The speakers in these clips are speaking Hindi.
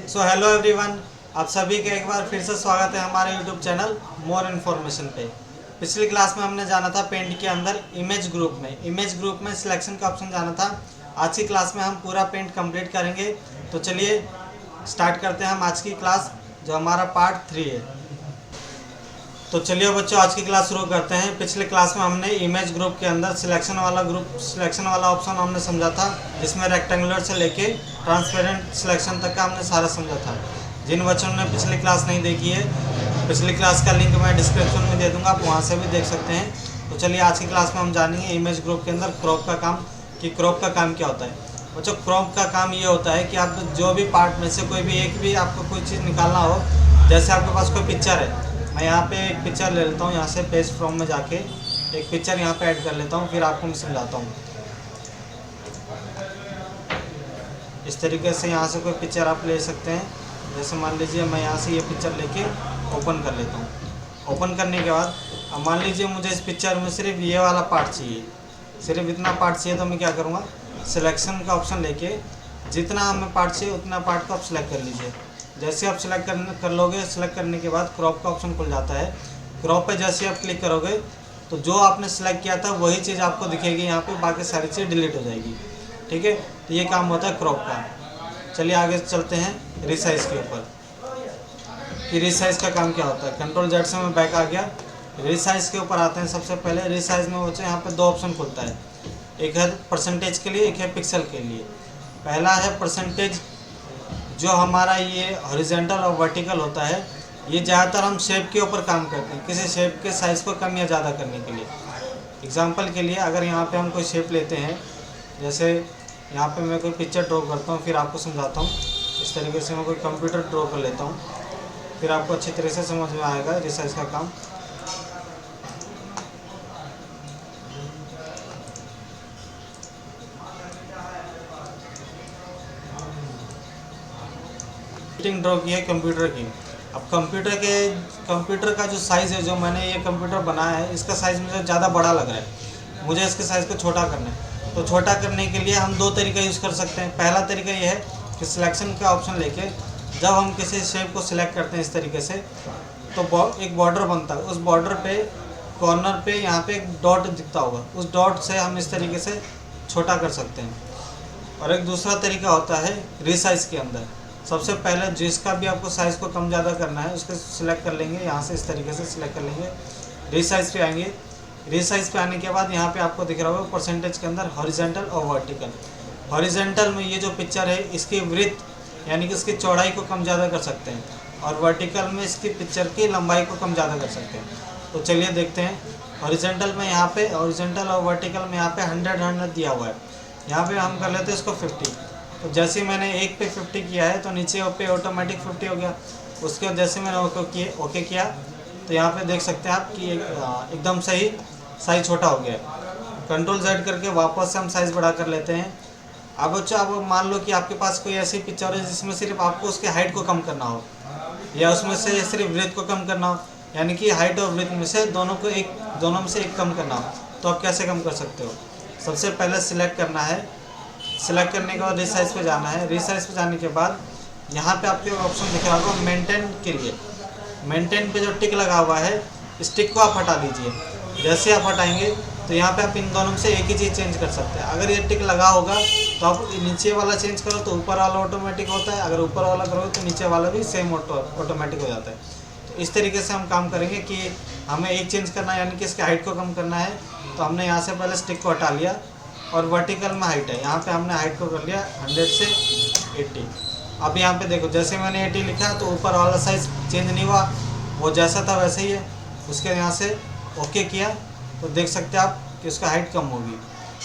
सो हेलो एवरीवन, आप सभी का एक बार फिर से स्वागत है हमारे यूट्यूब चैनल मोर इन्फॉर्मेशन पे। पिछली क्लास में हमने जाना था पेंट के अंदर इमेज ग्रुप में सिलेक्शन का ऑप्शन जाना था। आज की क्लास में हम पूरा पेंट कंप्लीट करेंगे। तो चलिए स्टार्ट करते हैं हम आज की क्लास, जो हमारा पार्ट 3 है। तो चलिए बच्चों, आज की क्लास शुरू करते हैं। पिछले क्लास में हमने इमेज ग्रुप के अंदर सिलेक्शन वाला ऑप्शन हमने समझा था, जिसमें रेक्टेंगुलर से लेके ट्रांसपेरेंट सिलेक्शन तक का हमने सारा समझा था। जिन बच्चों ने पिछली क्लास नहीं देखी है, पिछली क्लास का लिंक मैं डिस्क्रिप्शन में दे दूंगा, आप वहाँ से भी देख सकते हैं। तो चलिए आज की क्लास में हम जानेंगे इमेज ग्रुप के अंदर क्रॉप का काम, कि क्रॉप का काम क्या होता है। बच्चों, क्रॉप का काम ये होता है कि आप जो भी पार्ट में से कोई भी एक भी आपको कोई चीज़ निकालना हो, जैसे आपके पास कोई पिक्चर है, मैं यहाँ पे एक पिक्चर ले लेता हूँ, यहाँ से पेज फ्रॉम में जाके एक पिक्चर यहाँ पे ऐड कर लेता हूँ, फिर आपको मैं समझाता हूँ। इस तरीके से यहाँ से कोई पिक्चर आप ले सकते हैं। जैसे मान लीजिए मैं यहाँ से ये पिक्चर लेके ओपन कर लेता हूँ। ओपन करने के बाद अब मान लीजिए मुझे इस पिक्चर में सिर्फ ये वाला पार्ट चाहिए, सिर्फ इतना पार्ट चाहिए। तो मैं क्या करूँगा, सिलेक्शन का ऑप्शन लेके जितना हमें पार्ट चाहिए उतना पार्ट को आप सिलेक्ट कर लीजिए। जैसे आप सिलेक्ट कर लोगे, सिलेक्ट करने के बाद क्रॉप का ऑप्शन खुल जाता है। क्रॉप पे जैसे आप क्लिक करोगे तो जो आपने सेलेक्ट किया था वही चीज़ आपको दिखेगी यहाँ पे, बाकी सारी चीज़ डिलीट हो जाएगी। ठीक है, तो ये काम होता है क्रॉप का। चलिए आगे चलते हैं रिसाइज के ऊपर, कि रिसाइज का काम क्या होता है। कंट्रोल जेड से मैं बैक आ गया, रिसाइज के ऊपर आते हैं। सबसे पहले रिसाइज में बच्चे यहाँ पे दो ऑप्शन खुलता है, एक है परसेंटेज के लिए, एक है पिक्सल के लिए। पहला है परसेंटेज, जो हमारा ये हॉरिजॉन्टल और वर्टिकल होता है, ये ज़्यादातर हम शेप के ऊपर काम करते हैं, किसी शेप के साइज़ को कम या ज़्यादा करने के लिए। एग्जांपल के लिए अगर यहाँ पे हम कोई शेप लेते हैं, जैसे यहाँ पे मैं कोई पिक्चर ड्रॉ करता हूँ, फिर आपको समझाता हूँ। इस तरीके से मैं कोई कंप्यूटर ड्रॉ कर लेता हूँ, फिर आपको अच्छी तरह से समझ में आएगा रिसाइज का काम। ड्रॉ की है कंप्यूटर की। अब कंप्यूटर का जो साइज़ है, जो मैंने ये कंप्यूटर बनाया है, इसका साइज़ मुझे ज़्यादा बड़ा लग रहा है, मुझे इसके साइज़ को छोटा करना है। तो छोटा करने के लिए हम दो तरीका यूज़ कर सकते हैं। पहला तरीका ये है कि सिलेक्शन का ऑप्शन लेके जब हम किसी शेप को सिलेक्ट करते हैं इस तरीके से, तो एक बॉर्डर बनता है। उस बॉर्डर पे कॉर्नर पे यहाँ पे एक डॉट दिखता होगा, उस डॉट से हम इस तरीके से छोटा कर सकते हैं। और एक दूसरा तरीका होता है रिसाइज़ के अंदर। सबसे पहले जिसका भी आपको साइज़ को कम ज़्यादा करना है उसको सिलेक्ट कर लेंगे, यहाँ से इस तरीके से सिलेक्ट कर लेंगे। रिसाइज़ पे आएंगे, रिसाइज़ पे आने के बाद यहाँ पे आपको दिख रहा होगा परसेंटेज के अंदर हॉरिजॉन्टल और वर्टिकल। हॉरिजॉन्टल में ये जो पिक्चर है, इसकी विड्थ यानी कि इसकी चौड़ाई को कम ज़्यादा कर सकते हैं, और वर्टिकल में इसकी पिक्चर की लंबाई को कम ज़्यादा कर सकते हैं। तो चलिए देखते हैं। हॉरिजॉन्टल में यहाँ पे, हॉरिजॉन्टल और वर्टिकल में यहाँ पे 100 दिया हुआ है। यहाँ पे हम कर लेते हैं इसको 50। तो जैसे मैंने एक पे 50 किया है तो नीचे पे ऑटोमेटिक 50 हो गया। उसके बाद जैसे मैंने ओके किया तो यहाँ पे देख सकते हैं आप कि एकदम सही साइज़ छोटा हो गया। कंट्रोल जेड करके वापस से हम साइज़ बड़ा कर लेते हैं। अब बच्चों, अब मान लो कि आपके पास कोई ऐसी पिक्चर है जिसमें सिर्फ आपको उसके हाइट को कम करना हो, या उसमें से सिर्फ ब्रेथ को कम करना हो, यानी कि हाइट और ब्रेथ में से दोनों में से एक कम करना हो, तो आप कैसे कम कर सकते हो। सबसे पहले सिलेक्ट करना है, सिलेक्ट करने के बाद रिसाइज पे जाना है। रिसाइज पे जाने के बाद यहाँ पे आपके ऑप्शन दिख रहा होगा मेंटेन के लिए। मेंटेन पे जो टिक लगा हुआ है, इस टिक को आप हटा दीजिए। जैसे आप हटाएंगे तो यहाँ पे आप इन दोनों में से एक ही चीज़ चेंज कर सकते हैं। अगर ये टिक लगा होगा तो आप नीचे वाला चेंज करो तो ऊपर वाला ऑटोमेटिक होता है, अगर ऊपर वाला करोगे तो नीचे वाला भी सेम ऑटोमेटिक हो जाता है। तो इस तरीके से हम काम करेंगे कि हमें एक चेंज करना है, यानी कि इसकी हाइट को कम करना है। तो हमने यहाँ से पहले स्टिक को हटा लिया, और वर्टिकल में हाइट है, यहाँ पे हमने हाइट को कर लिया 100 से 80। अब यहाँ पे देखो, जैसे मैंने 80 लिखा तो ऊपर वाला साइज़ चेंज नहीं हुआ, वो जैसा था वैसे ही है। उसके यहाँ से ओके किया तो देख सकते हैं आप कि उसका हाइट कम होगी।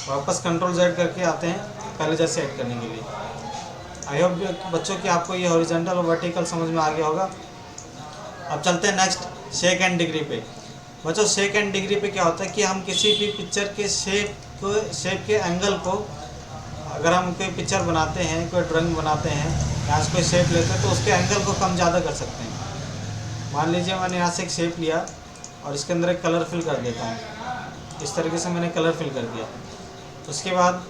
वापस कंट्रोल जेड करके आते हैं पहले जैसे ऐड करने के लिए। आई होप बच्चों कि आपको ये हॉरिजॉन्टल और वर्टिकल समझ में आ गया होगा। अब चलते हैं नेक्स्ट शेक एंड डिग्री पे। बच्चों, शेक एंड डिग्री पे क्या होता है कि हम किसी भी पिक्चर के शेप के एंगल को, अगर हम कोई पिक्चर बनाते हैं, कोई ड्राइंग बनाते हैं, यहाँ से कोई शेप लेते हैं तो उसके एंगल को कम ज़्यादा कर सकते हैं। मान लीजिए मैंने यहाँ से एक शेप लिया और इसके अंदर एक कलर फिल कर देता हूँ। इस तरीके से मैंने कलर फिल कर दिया। उसके बाद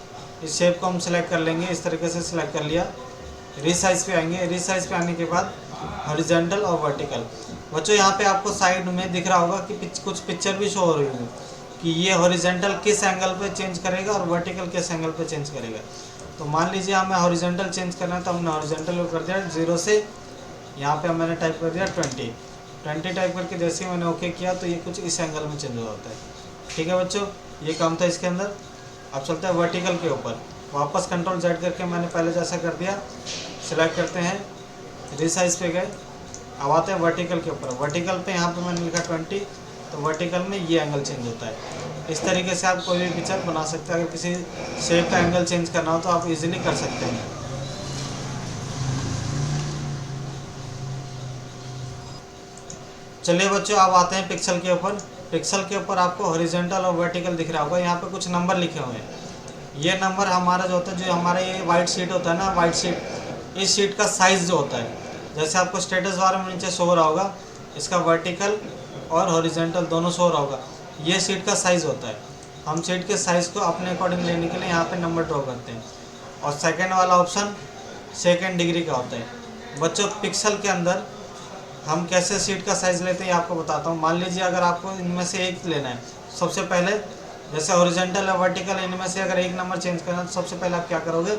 इस शेप को हम सिलेक्ट कर लेंगे, इस तरीके से सिलेक्ट कर लिया। रीसाइज पे आएंगे। रीसाइज पे आने के बाद हॉरिजॉन्टल और वर्टिकल। बच्चों यहाँ पे आपको साइड में दिख रहा होगा कि कुछ पिक्चर भी शो हो रही है कि ये हॉरिजॉन्टल किस एंगल पे चेंज करेगा और वर्टिकल किस एंगल पे चेंज करेगा। तो मान लीजिए हमें हॉरिजॉन्टल चेंज करना है, तो हमने हॉरिजॉन्टल को कर दिया 0 से, यहाँ पे मैंने टाइप कर दिया 20 टाइप करके जैसे ही मैंने ओके किया तो ये कुछ इस एंगल में चेंज हो जाता है। ठीक है बच्चों, ये काम था इसके अंदर। अब चलते हैं वर्टिकल के ऊपर। वापस कंट्रोल Z करके मैंने पहले जैसा कर दिया, सिलेक्ट करते हैं, रीसाइज पे गए, अब आते हैं वर्टिकल के ऊपर। वर्टिकल पे यहाँ पे मैंने लिखा 20, तो वर्टिकल में ये एंगल चेंज होता है। इस तरीके से आप कोई भी पिक्चर बना सकते हैं। अगर किसी शेप का एंगल चेंज करना हो तो आप इजीली कर सकते हैं। चलिए बच्चों, अब आते हैं पिक्सल के ऊपर। पिक्सल के ऊपर आपको हॉरिजॉन्टल और वर्टिकल दिख रहा होगा, यहाँ पे कुछ नंबर लिखे हुए हैं। ये नंबर हमारा जो होता है, जो हमारा ये वाइट शीट होता है ना, वाइट शीट, इस शीट का साइज़ जो होता है, जैसे आपको स्टेटस बार में नीचे शो हो रहा होगा, इसका वर्टिकल और हॉरिजॉन्टल दोनों शो हो रहा होगा, ये शीट का साइज़ होता है। हम शीट के साइज़ को अपने अकॉर्डिंग लेने के लिए यहाँ पे नंबर ड्रॉ करते हैं। और सेकंड वाला ऑप्शन सेकंड डिग्री का होता है। बच्चों पिक्सल के अंदर हम कैसे शीट का साइज़ लेते हैं आपको बताता हूँ। मान लीजिए अगर आपको इनमें से एक लेना है, सबसे पहले जैसे हॉरिजॉन्टल और वर्टिकल, इनमें से अगर एक नंबर चेंज करना है तो सबसे पहले आप क्या करोगे,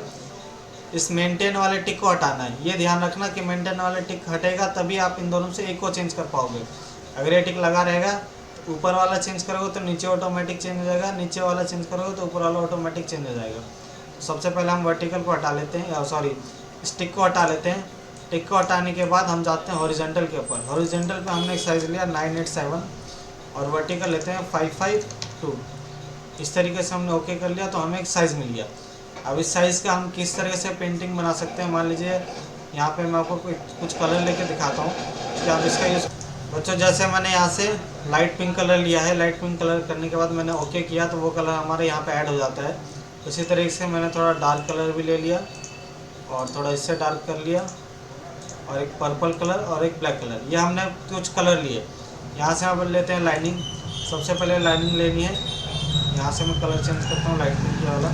इस मेंटेन वाले टिक को हटाना है। ये ध्यान रखना कि मेंटेन वाले टिक हटेगा तभी आप इन दोनों से एक को चेंज कर पाओगे। अगर ये टिक लगा रहेगा, ऊपर वाला चेंज करोगे तो नीचे ऑटोमेटिक चेंज हो जाएगा, नीचे वाला चेंज करोगे तो ऊपर वाला ऑटोमेटिक चेंज हो जाएगा। सबसे पहले हम वर्टिकल को हटा लेते हैं, सॉरी स्टिक को हटा लेते हैं। टिक को हटाने के बाद हम जाते हैं हॉरिजॉन्टल के ऊपर। हॉरिजॉन्टल पे हमने एक साइज़ लिया 987 और वर्टिकल लेते हैं 552। इस तरीके से हमने ओके कर लिया तो हमें एक साइज़ मिल गया। अब इस साइज़ का हम किस तरह से पेंटिंग बना सकते हैं, मान लीजिए यहाँ पे मैं आपको कुछ कलर लेके दिखाता हूँ कि आप इसका यूज़। बच्चों जैसे मैंने यहाँ से लाइट पिंक कलर लिया है, लाइट पिंक कलर करने के बाद मैंने ओके किया तो वो कलर हमारे यहाँ पे ऐड हो जाता है। उसी तरीके से मैंने थोड़ा डार्क कलर भी ले लिया और थोड़ा इससे डार्क कर लिया, और एक पर्पल कलर और एक ब्लैक कलर, ये हमने कुछ कलर लिए। यहाँ से हम लेते हैं लाइनिंग। सबसे पहले लाइनिंग लेनी है, यहाँ से मैं कलर चेंज करता हूँ लाइट पिंक वाला।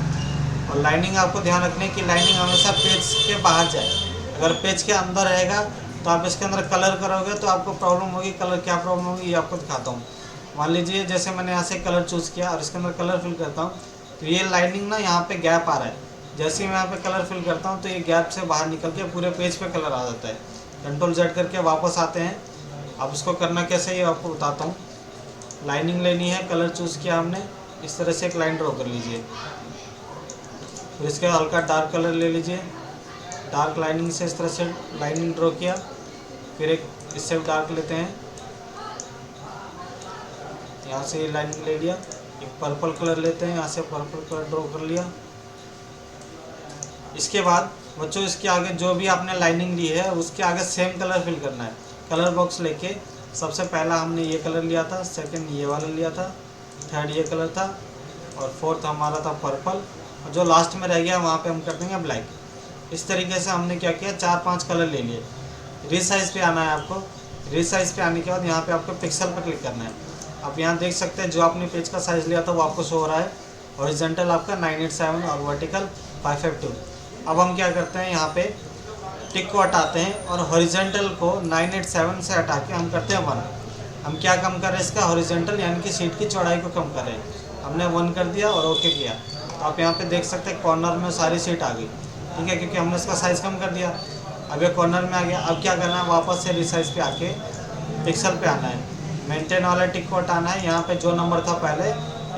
और लाइनिंग आपको ध्यान रखना है कि लाइनिंग हमेशा पेज के बाहर जाए। अगर पेज के अंदर रहेगा तो आप इसके अंदर कलर करोगे तो आपको प्रॉब्लम होगी। कलर क्या प्रॉब्लम होगी ये आपको दिखाता हूँ। मान लीजिए जैसे मैंने यहाँ से कलर चूज़ किया और इसके अंदर कलर फिल करता हूँ तो ये लाइनिंग ना यहाँ पे गैप आ रहा है। जैसे ही मैं यहाँ पे कलर फिल करता हूँ तो ये गैप से बाहर निकल के पूरे पेज पे कलर आ जाता है। कंट्रोल Z करके वापस आते हैं। अब इसको करना कैसे ये आपको बताता हूँ। लाइनिंग लेनी है, कलर चूज़ किया हमने, इस तरह से एक लाइन ड्रॉ कर लीजिए। फिर इसके हल्का डार्क कलर ले लीजिए, डार्क लाइनिंग से इस तरह से लाइनिंग ड्रॉ किया। फिर एक इससे डार्क लेते हैं, यहाँ से ये लाइनिंग ले लिया। एक पर्पल कलर लेते हैं, यहाँ से पर्पल कलर ड्रॉ कर लिया। इसके बाद बच्चों इसके आगे जो भी आपने लाइनिंग ली है उसके आगे सेम कलर फिल करना है। कलर बॉक्स लेके सबसे पहला हमने ये कलर लिया था, सेकंड ये वाला लिया था, थर्ड ये कलर था और फोर्थ हमारा था पर्पल, और जो लास्ट में रह गया वहाँ पे हम कर देंगे ब्लैक। इस तरीके से हमने क्या किया, 4-5 कलर ले लिए। रीसाइज पे आना है आपको। रीसाइज पे आने के बाद यहाँ पे आपको पिक्सल पर क्लिक करना है। आप यहाँ देख सकते हैं जो आपने पेज का साइज़ लिया था वो आपको शो हो रहा है। हॉरिजॉन्टल आपका 987 और वर्टिकल 552। अब हम क्या करते हैं, यहाँ पे टिक को हटाते हैं और हॉरिजॉन्टल को 987 से हटा के हम करते हैं 1। हम क्या कम कर रहे हैं इसका, हॉरिजॉन्टल यानी कि शीट की चौड़ाई को कम कर रहे हैं। हमने 1 कर दिया और ओके किया। तो आप यहाँ पे देख सकते हैं कॉर्नर में सारी शीट आ गई, ठीक है, क्योंकि हमने इसका साइज़ कम कर दिया। अब ये कॉर्नर में आ गया। अब क्या करना है, वापस से रिसाइज पे आके पिक्सल पे आना है। मेंटेन वाला टिक को हटाना है। यहाँ पे जो नंबर था पहले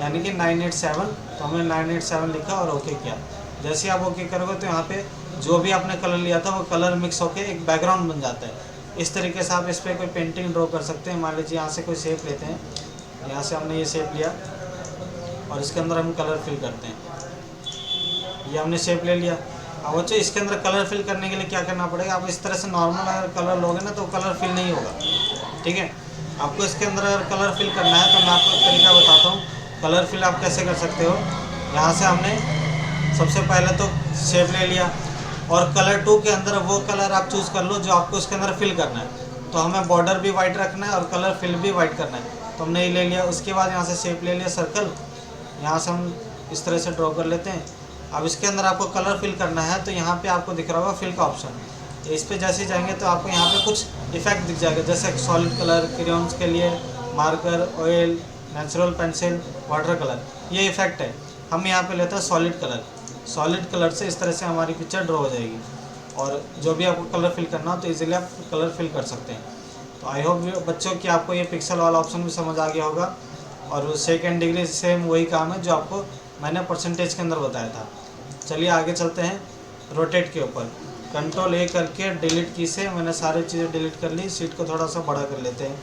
यानी कि 987, तो हमने 987 लिखा और ओके किया। जैसे आप ओके करोगे तो यहाँ पे जो भी आपने कलर लिया था वो कलर मिक्स होके एक बैकग्राउंड बन जाता है। इस तरीके से आप इस पर कोई पेंटिंग ड्रॉ कर सकते हैं। मान लीजिए यहाँ से कोई शेप लेते हैं, यहाँ से हमने ये शेप लिया और इसके अंदर हम कलर फिल करते हैं। ये हमने शेप ले लिया। अब बच्चों इसके अंदर कलर फिल करने के लिए क्या करना पड़ेगा, आप इस तरह से नॉर्मल अगर कलर लोगे ना तो कलर फिल नहीं होगा, ठीक है। आपको इसके अंदर अगर कलर फिल करना है तो मैं आपको एक तरीका बताता हूँ। कलर फिल आप कैसे कर सकते हो। यहाँ से हमने सबसे पहले तो शेप ले लिया और कलर 2 के अंदर वो कलर आप चूज़ कर लो जो आपको इसके अंदर फिल करना है। तो हमें बॉर्डर भी वाइट रखना है और कलर फिल भी वाइट करना है, तो हमने ये ले लिया। उसके बाद यहाँ से शेप ले लिया सर्कल, यहाँ से हम इस तरह से ड्रॉ कर लेते हैं। अब इसके अंदर आपको कलर फिल करना है, तो यहाँ पे आपको दिख रहा होगा फिल का ऑप्शन। इस पे जैसे ही जाएंगे तो आपको यहाँ पे कुछ इफेक्ट दिख जाएगा, जैसे सॉलिड कलर, क्रेयॉन्स के लिए marker, oil, natural pencil, water colour, ये इफेक्ट है। हम यहाँ पे लेते हैं सॉलिड कलर। सॉलिड कलर से इस तरह से हमारी पिक्चर ड्रॉ हो जाएगी, और जो भी आपको कलर फिल करना हो तो इजीली आप कलर फिल कर सकते हैं। तो आई होप बच्चों कि आपको ये पिक्सल वाला ऑप्शन भी समझ आ गया होगा। और सेकेंड डिग्री सेम वही काम है जो आपको मैंने परसेंटेज के अंदर बताया था। चलिए आगे चलते हैं रोटेट के ऊपर। कंट्रोल ए करके डिलीट की से मैंने सारी चीज़ें डिलीट कर ली। शीट को थोड़ा सा बड़ा कर लेते हैं।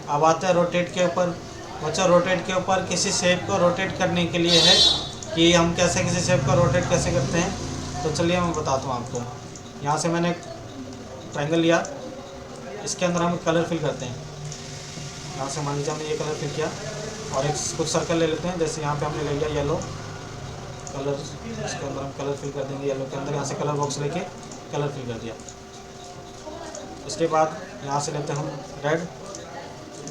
अब आते हैं रोटेट के ऊपर। बच्चों रोटेट के ऊपर किसी शेप को रोटेट करने के लिए है कि हम कैसे किसी शेप को रोटेट कैसे करते हैं। तो चलिए मैं बताता हूँ आपको। यहाँ से मैंने ट्रायंगल लिया, इसके अंदर हम कलर फिल करते हैं। यहाँ से मान लीजिए हमने ये कलर फिल किया, और एक कुछ सर्कल ले लेते हैं। जैसे यहाँ पे हमने ले लिया येलो कलर, इसके अंदर हम कलर फिल कर देंगे येलो के अंदर। यहाँ से कलर बॉक्स लेके कलर फिल कर दिया। इसके बाद यहाँ से लेते हैं हम रेड,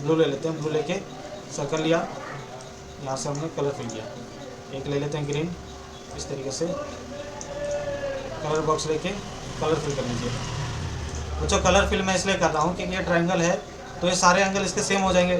ब्लू ले लेते हैं। ब्लू लेके सर्कल लिया, यहाँ से हमने कलर फिल किया। एक ले लेते हैं ग्रीन, इस तरीके से कलर बॉक्स लेके कलर फिल कर लीजिए। बच्चों कलर फिल मैं इसलिए कर रहा हूँ क्योंकि ये ट्रायंगल है, तो ये सारे एंगल इसके सेम हो जाएंगे।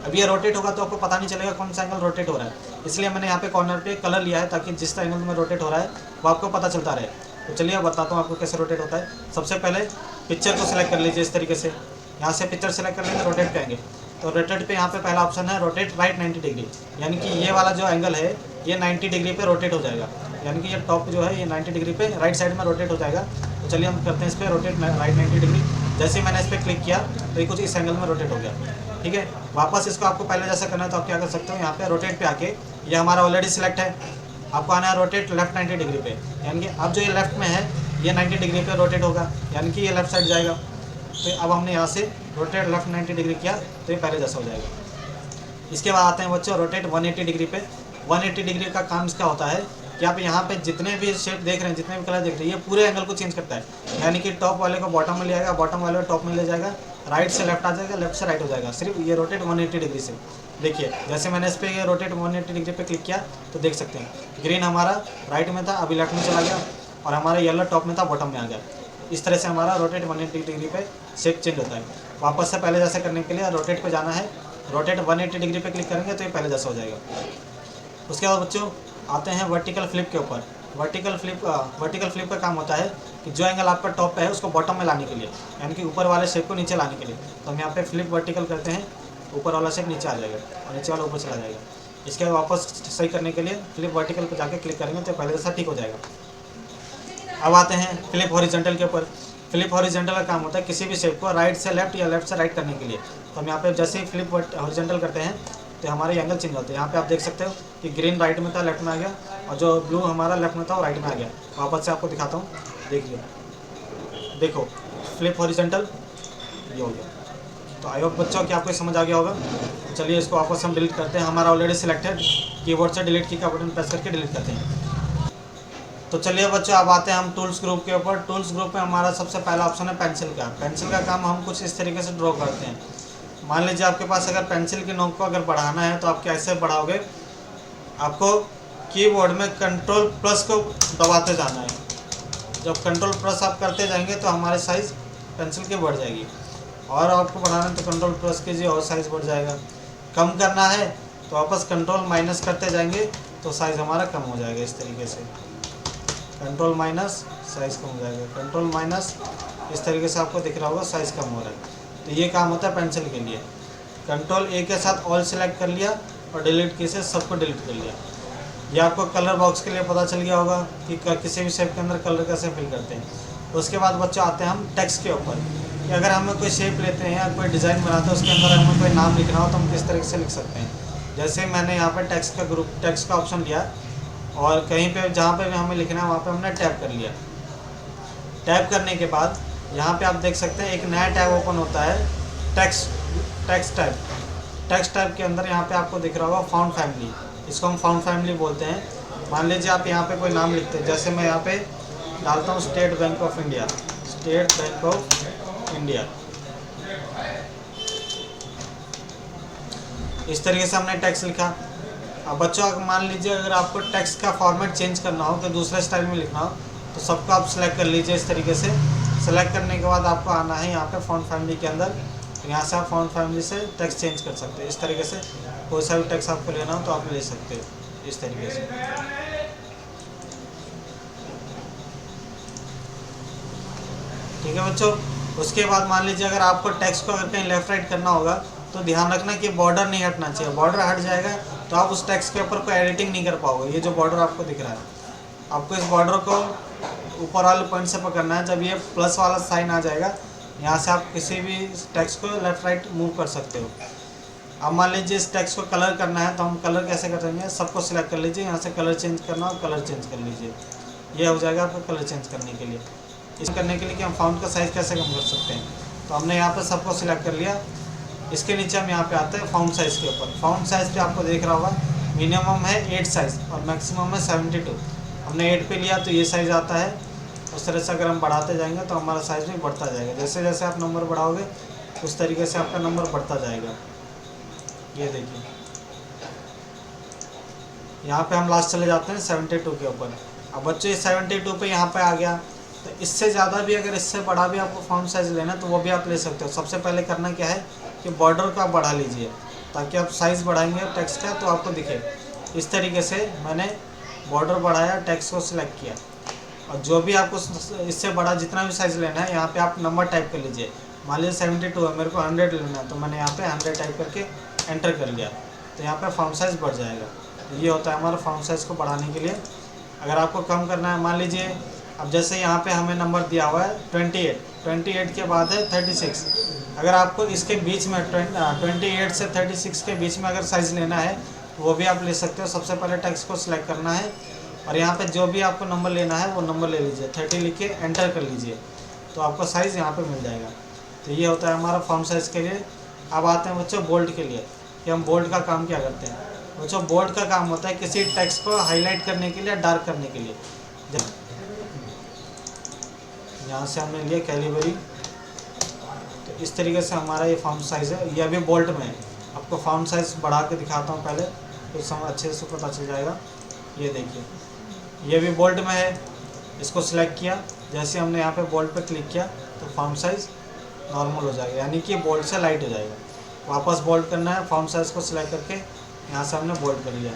अब ये रोटेट होगा तो आपको पता नहीं चलेगा कौन सा एंगल रोटेट हो रहा है, इसलिए मैंने यहाँ पे कॉर्नर पे कलर लिया है ताकि जिस एंगल में रोटेट हो रहा है वो आपको पता चलता रहे। तो चलिए अब बताता हूँ आपको कैसे रोटेट होता है। सबसे पहले पिक्चर को सिलेक्ट कर लीजिए इस तरीके से। यहाँ से पिक्चर सेलेक्ट कर लेंगे, रोटेट पे आएंगे तो रोटेट पे यहाँ पे पहला ऑप्शन है रोटेट राइट 90 डिग्री, यानी कि ये वाला जो एंगल है ये 90 डिग्री पे रोटेट हो जाएगा, यानी कि ये टॉप जो है ये 90 डिग्री पे राइट साइड में रोटेट हो जाएगा। तो चलिए हम करते हैं इस पर रोटेट राइट 90 डिग्री। जैसे ही मैंने इस पर क्लिक किया तो ये कुछ इस एंगल में रोटेट हो गया। ठीक है, वापस इसको आपको पहले जैसा करना है तो आप क्या कर सकते हो, यहाँ पे रोटेट पे आके ये हमारा ऑलरेडी सिलेक्ट है, आपको आना है रोटेट लेफ्ट 90 डिग्री पे, यानी कि अब जो ये लेफ्ट में है ये 90 डिग्री पे रोटेट होगा, यानी कि ये लेफ्ट साइड जाएगा। तो अब हमने यहाँ से रोटेट लेफ्ट 90 डिग्री किया तो ये पहले जैसा हो जाएगा। इसके बाद आते हैं बच्चों रोटेट 180 डिग्री पे। 180 डिग्री का काम इसका होता है कि आप यहाँ पे जितने भी शेप देख रहे हैं, जितने भी कलर देख रहे हैं, ये पूरे एंगल को चेंज करता है, यानी कि टॉप वाले को बॉटम में ले आएगा, बॉटम वाले को टॉप में ले जाएगा, राइट से लेफ्ट आ जाएगा, लेफ्ट से राइट हो जाएगा, सिर्फ ये रोटेट 180 डिग्री से। देखिए जैसे मैंने इस पर ये रोटेट 180 डिग्री पे क्लिक किया तो देख सकते हैं ग्रीन हमारा राइट में था अभी लेफ्ट में चला गया, और हमारा येलो टॉप में था बॉटम में आ गया। इस तरह से हमारा रोटेट 180 डिग्री पे शेप चेंज होता है। वापस से पहले जैसा करने के लिए रोटेट पे जाना है, रोटेट 180 डिग्री पे क्लिक करेंगे तो ये पहले जैसा हो जाएगा। उसके बाद बच्चों आते हैं वर्टिकल फ्लिप के ऊपर। वर्टिकल फ्लिप का काम होता है कि जो एंगल आपका टॉप पे है उसको बॉटम में लाने के लिए, यानी कि ऊपर वाले शेप को नीचे लाने के लिए। तो हम यहाँ पे फ्लिप वर्टिकल करते हैं, ऊपर वाला शेप नीचे आ जाएगा और नीचे वाला ऊपर चला जाएगा। इसके बाद वापस सही करने के लिए फ्लिप वर्टिकल पर जाके क्लिक करेंगे तो पहले जैसा ठीक हो जाएगा। अब आते हैं फ्लिप हॉरिजॉन्टल के ऊपर। फ्लिप हॉरिजॉन्टल का काम होता है किसी भी शेप को राइट से लेफ्ट या लेफ्ट से राइट करने के लिए। तो हम यहाँ पे जैसे ही फ्लिप हॉरिजॉन्टल करते हैं तो हमारे एंगल चेंज होते हैं। यहाँ पे आप देख सकते हो कि ग्रीन राइट में था लेफ्ट में आ गया, और जो ब्लू हमारा लेफ्ट में था वो राइट में आ गया। वापस से आपको दिखाता हूँ, देखिए देखो फ्लिप हॉरिजॉन्टल ये हो गया। तो आई होप बच्चों कि आपको समझ आ गया होगा। चलिए इसको वापस हम डिलीट करते हैं, हमारा ऑलरेडी सिलेक्टेड, कीबोर्ड से डिलीट की का बटन प्रेस करके डिलीट करते हैं। तो चलिए बच्चों अब आते हैं हम टूल्स ग्रुप के ऊपर। टूल्स ग्रुप में हमारा सबसे पहला ऑप्शन है पेंसिल का। पेंसिल का काम हम कुछ इस तरीके से ड्रॉ करते हैं। मान लीजिए आपके पास अगर पेंसिल की नोक को अगर बढ़ाना है तो आप कैसे बढ़ाओगे, आपको कीबोर्ड में कंट्रोल प्लस को दबाते जाना है। जब कंट्रोल प्लस आप करते जाएंगे तो हमारे साइज़ पेंसिल की बढ़ जाएगी, और आपको बढ़ाना है तो कंट्रोल प्लस कीजिए और साइज़ बढ़ जाएगा। कम करना है तो वापस कंट्रोल माइनस करते जाएंगे तो साइज़ हमारा कम हो जाएगा। इस तरीके से कंट्रोल माइनस साइज़ कम हो जाएगा, कंट्रोल माइनस, इस तरीके से आपको दिख रहा होगा साइज़ कम हो रहा है। तो ये काम होता है पेंसिल के लिए। कंट्रोल ए के साथ ऑल सेलेक्ट कर लिया और डिलीट की से सबको डिलीट कर लिया। ये आपको कलर बॉक्स के लिए पता चल गया होगा कि किसी भी शेप के अंदर कलर कैसे फिल करते हैं। उसके बाद बच्चों आते हैं हम टेक्स्ट के ऊपर कि अगर हमें कोई शेप लेते हैं या कोई डिज़ाइन बनाते हैं उसके अंदर हमें कोई नाम लिखना हो तो हम किस तरीके से लिख सकते हैं। जैसे मैंने यहाँ पर टेक्स्ट का ऑप्शन लिया, और कहीं पे जहाँ पे भी हमें लिखना है वहाँ पे हमने टैप कर लिया। टैप करने के बाद यहाँ पे आप देख सकते हैं एक नया टैब ओपन होता है, टेक्स्ट टाइप के अंदर यहाँ पे आपको दिख रहा होगा फाउंड फैमिली। इसको हम फाउंड फैमिली बोलते हैं। मान लीजिए आप यहाँ पे कोई नाम लिखते हैं, जैसे मैं यहाँ पे डालता हूँ state bank of India, state bank of India. इस तरीके से हमने टेक्स्ट लिखा। अब बच्चों अगर मान लीजिए अगर आपको टेक्स्ट का फॉर्मेट चेंज करना हो कि दूसरे स्टाइल में लिखना हो तो सबको आप सिलेक्ट कर लीजिए इस तरीके से। सेलेक्ट करने के बाद आपको आना है यहाँ पे फ़ॉन्ट फैमिली के अंदर। यहाँ से आप फ़ॉन्ट फैमिली से टेक्स्ट चेंज कर सकते हैं इस तरीके से। कोई सा भी टेक्स्ट आपको लेना हो तो आप ले सकते हो इस तरीके से। ठीक है बच्चों। उसके बाद मान लीजिए अगर आपको टेक्स्ट को अगर कहीं लेफ्ट राइट करना होगा तो ध्यान रखना कि बॉर्डर नहीं हटना चाहिए। बॉर्डर हट जाएगा तो आप उस टेक्स्ट के ऊपर कोई एडिटिंग नहीं कर पाओगे। ये जो बॉर्डर आपको दिख रहा है, आपको इस बॉर्डर को ऊपर वाले पॉइंट से पकड़ना है। जब ये प्लस वाला साइन आ जाएगा यहाँ से आप किसी भी टेक्स्ट को लेफ्ट राइट मूव कर सकते हो। अब मान लीजिए इस टेक्स्ट को कलर करना है तो हम कलर कैसे करेंगे, सबको सिलेक्ट कर लीजिए। यहाँ से कलर चेंज करना हो कलर चेंज कर लीजिए। ये हो जाएगा आपका कलर चेंज करने के लिए। इस करने के लिए कि हम फ़ॉन्ट का साइज़ कैसे कम कर सकते हैं, तो हमने यहाँ पर सबको सिलेक्ट कर लिया। इसके नीचे हम यहाँ पे आते हैं फ़ॉन्ट साइज़ के ऊपर। फ़ॉन्ट साइज़ पे आपको देख रहा होगा मिनिमम है 8 साइज़ और मैक्सिमम है 72। हमने 8 पे लिया तो ये साइज़ आता है। उस तरह से अगर हम बढ़ाते जाएंगे तो हमारा साइज़ भी बढ़ता जाएगा। जैसे जैसे आप नंबर बढ़ाओगे उस तरीके से आपका नंबर बढ़ता जाएगा। ये देखिए यहाँ पे हम लास्ट चले जाते हैं 72 के ऊपर। अब बच्चों ये 72 पे यहाँ पे आ गया, तो इससे ज़्यादा भी अगर इससे बड़ा भी आपको फ़ॉन्ट साइज़ लेना है तो वो भी आप ले सकते हो। सबसे पहले करना क्या है कि बॉर्डर को आप बढ़ा लीजिए, ताकि आप साइज़ बढ़ाएंगे टेक्स्ट का तो आपको दिखे। इस तरीके से मैंने बॉर्डर बढ़ाया, टेक्स्ट को सिलेक्ट किया, और जो भी आपको इससे बड़ा जितना भी साइज़ लेना है यहाँ पे आप नंबर टाइप कर लीजिए। मान लीजिए 72 है, मेरे को 100 लेना है तो मैंने यहाँ पे 100 टाइप करके एंटर कर लिया, तो यहाँ पे फ़ॉन्ट साइज़ बढ़ जाएगा। ये होता है हमारा फ़ॉन्ट साइज़ को बढ़ाने के लिए। अगर आपको कम करना है, मान लीजिए अब जैसे यहाँ पे हमें नंबर दिया हुआ है 28 के बाद है 36। अगर आपको इसके बीच में 28 से 36 के बीच में अगर साइज़ लेना है तो वो भी आप ले सकते हो। सबसे पहले टेक्स्ट को सिलेक्ट करना है और यहाँ पे जो भी आपको नंबर लेना है वो नंबर ले लीजिए, 30 लिख के एंटर कर लीजिए, तो आपको साइज़ यहाँ पे मिल जाएगा। तो ये होता है हमारा फ़ॉन्ट साइज़ के लिए। अब आते हैं बच्चों बोल्ड के लिए, कि हम बोल्ड का काम क्या करते हैं। बच्चों बोल्ड का काम होता है किसी टेक्स्ट को हाईलाइट करने के लिए, डार्क करने के लिए। यहाँ से हमने लिया कैलिबरी, तो इस तरीके से हमारा ये फ़ॉन्ट साइज़ है। ये अभी बोल्ड में है। आपको फ़ॉन्ट साइज़ बढ़ा के दिखाता हूँ पहले, तो समझ अच्छे से पता चल जाएगा। ये देखिए ये भी बोल्ड में है। इसको सिलेक्ट किया, जैसे हमने यहाँ पे बोल्ड पे क्लिक किया तो फ़ॉन्ट साइज़ नॉर्मल हो जाएगा, यानी कि बोल्ड से लाइट हो जाएगा। वापस बोल्ड करना है, फ़ॉन्ट साइज़ को सिलेक्ट करके यहाँ से हमने बोल्ड कर लिया।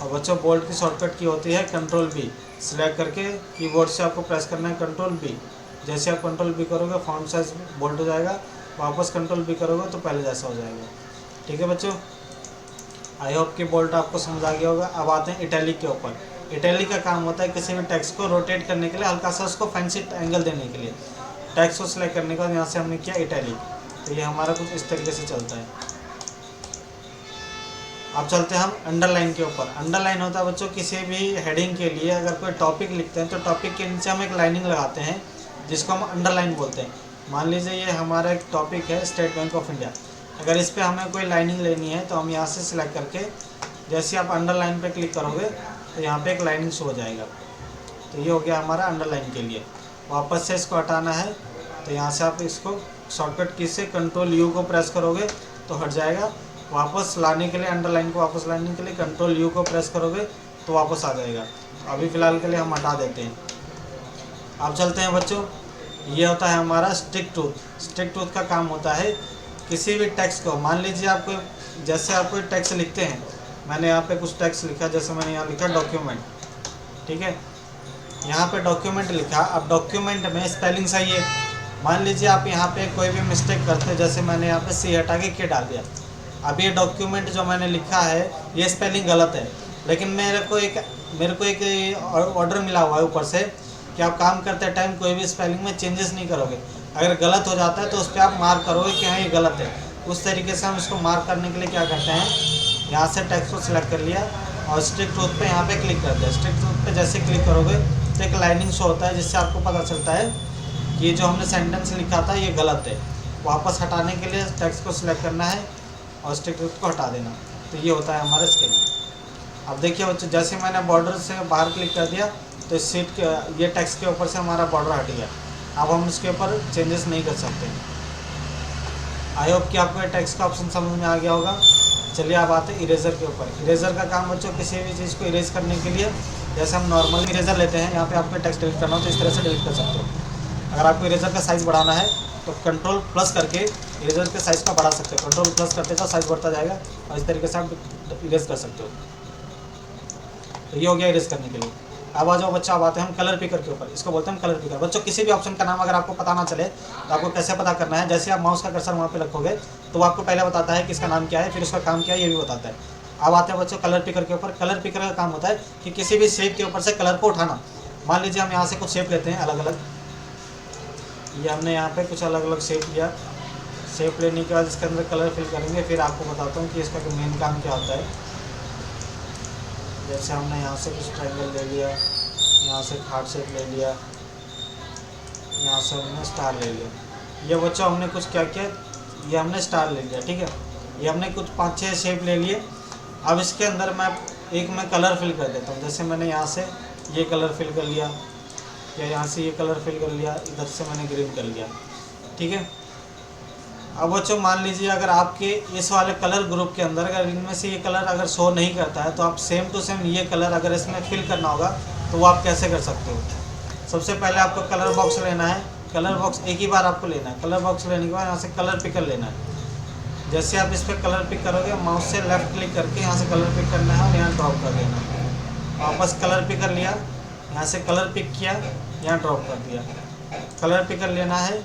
और बच्चों बोल्ड की शॉर्टकट की होती है Ctrl+B। सिलेक्ट करके कीबोर्ड से आपको प्रेस करना है Ctrl+B। जैसे आप Ctrl+B करोगे फ़ॉन्ट साइज़ बोल्ड हो जाएगा, वापस Ctrl+B करोगे तो पहले जैसा हो जाएगा। ठीक है बच्चों, आई होप कि बोल्ड आपको समझ आ गया होगा। अब आते हैं इटैलिक के ऊपर। इटैलिक का काम होता है किसी भी टेक्स्ट को रोटेट करने के लिए, हल्का सा उसको फैंसी एंगल देने के लिए। टेक्स्ट को सिलेक्ट करने के बाद यहाँ से हमने किया इटैलिक, तो ये हमारा कुछ इस तरीके से चलता है। अब चलते हैं हम अंडरलाइन के ऊपर। अंडरलाइन होता है बच्चों किसी भी हेडिंग के लिए अगर कोई टॉपिक लिखते हैं तो टॉपिक के नीचे हम एक लाइनिंग लगाते हैं जिसको हम अंडरलाइन बोलते हैं। मान लीजिए ये हमारा एक टॉपिक है स्टेट बैंक ऑफ इंडिया। अगर इस पर हमें कोई लाइनिंग लेनी है तो हम यहाँ से सिलेक्ट करके जैसे आप अंडरलाइन पे क्लिक करोगे तो यहाँ पे एक लाइनिंग शो हो जाएगा। तो ये हो गया हमारा अंडरलाइन के लिए। वापस से इसको हटाना है तो यहाँ से आप इसको शॉर्टकट की से Ctrl+U को प्रेस करोगे तो हट जाएगा। वापस लाने के लिए अंडरलाइन को वापस लाने के लिए Ctrl+U को प्रेस करोगे तो वापस आ जाएगा। अभी फ़िलहाल के लिए हम हटा देते हैं। अब चलते हैं बच्चों, ये होता है हमारा स्टिक टूथ। स्टिक टूथ का काम होता है किसी भी टेक्स्ट को, मान लीजिए आपको जैसे आप कोई टेक्स्ट लिखते हैं, मैंने यहाँ पे कुछ टेक्स्ट लिखा, जैसे मैंने यहाँ लिखा डॉक्यूमेंट। ठीक है, यहाँ पे डॉक्यूमेंट लिखा। अब डॉक्यूमेंट में स्पेलिंग सही है, मान लीजिए आप यहाँ पे कोई भी मिस्टेक करते हैं, जैसे मैंने यहाँ पे सी हटा के डाल दिया। अब ये डॉक्यूमेंट जो मैंने लिखा है ये स्पेलिंग गलत है, लेकिन मेरे को एक ऑर्डर मिला हुआ है ऊपर से कि आप काम करते टाइम कोई भी स्पेलिंग में चेंजेस नहीं करोगे। अगर गलत हो जाता है तो उस पर आप मार्क करोगे कि हाँ ये गलत है। उस तरीके से हम इसको मार्क करने के लिए क्या करते हैं, यहाँ से टेक्स्ट को सिलेक्ट कर लिया और स्टिक टूथ पे यहाँ पे क्लिक कर दिया। स्टिक टूथ पे जैसे क्लिक करोगे तो एक लाइनिंग शो होता है जिससे आपको पता चलता है कि ये जो हमने सेंटेंस लिखा था ये गलत है। वापस हटाने के लिए टेक्स्ट को सिलेक्ट करना है और स्टिक टूथ को हटा देना। तो ये होता है हमारा स्केल। अब देखिए बच्चों, जैसे मैंने बॉर्डर से बाहर क्लिक कर दिया तो सीट के ये टेक्स्ट के ऊपर से हमारा बॉर्डर हट गया। अब हम इसके ऊपर चेंजेस नहीं कर सकते। आई होप कि आपको ये टेक्स्ट का ऑप्शन समझ में आ गया होगा। चलिए अब आते हैं इरेजर के ऊपर। इरेजर का काम बच्चों किसी भी चीज़ को इरेज करने के लिए, जैसे हम नॉर्मल इरेजर लेते हैं, यहाँ पे आपको टेक्स्ट डिलीट करना हो तो इस तरह से डिलीट कर सकते हो। अगर आपको इरेजर का साइज़ बढ़ाना है तो कंट्रोल प्लस करके इरेजर के साइज़ का बढ़ा सकते हो। कंट्रोल प्लस करते तो साइज़ बढ़ता जाएगा और इस तरीके से आप इरेज कर सकते हो। तो ये हो गया इरेज करने के लिए। अब आ जाओ बच्चा, अब आते हैं हम कलर पिकर के ऊपर। इसको बोलते हैं कलर पिकर। बच्चों किसी भी ऑप्शन का नाम अगर आपको पता ना चले तो आपको कैसे पता करना है, जैसे आप माउस का कर्सर वहाँ पे रखोगे तो वो आपको पहले बताता है कि इसका नाम क्या है, फिर उसका काम क्या है ये भी बताता है। अब आते हैं बच्चों कलर पिकर के ऊपर। कलर पिकर का काम होता है कि किसी भी शेप के ऊपर से कलर को उठाना। मान लीजिए हम यहाँ से कुछ शेप लेते हैं अलग अलग, ये हमने यहाँ पे कुछ अलग अलग शेप लिया। शेप लेने के बाद इसके अंदर कलर फिल करेंगे, फिर आपको बताता हूँ कि इसका मेन काम क्या होता है। जैसे हमने यहाँ से कुछ ट्रायंगल ले लिया, यहाँ से हार्ट शेप ले लिया, यहाँ से हमने स्टार ले लिया। ये बच्चों हमने कुछ क्या किया, ये हमने स्टार ले लिया, ठीक है। ये हमने कुछ 5-6 शेप ले लिए। अब इसके अंदर मैं कलर फिल कर देता हूँ। जैसे मैंने यहाँ से ये कलर फिल कर लिया, या यहाँ से ये कलर फिल कर लिया, इधर से मैंने ग्रीन कर लिया, ठीक है। अब बच्चों मान लीजिए अगर आपके इस वाले कलर ग्रुप के अंदर अगर इनमें से ये कलर अगर शो नहीं करता है तो आप सेम टू सेम ये कलर अगर इसमें फिल करना होगा तो वो आप कैसे कर सकते हो। सबसे पहले आपको कलर बॉक्स लेना है। कलर बॉक्स एक ही बार आपको लेना है। कलर बॉक्स लेने के बाद यहाँ से कलर पिकर लेना है। जैसे आप इस पर कलर पिक करोगे, माउस से लेफ्ट क्लिक करके यहाँ से कलर पिक करना है और यहाँ ड्रॉप कर देना है। वापस कलर पिकर लिया, यहाँ से कलर पिक किया, यहाँ ड्रॉप कर दिया। कलर पिकर लेना है,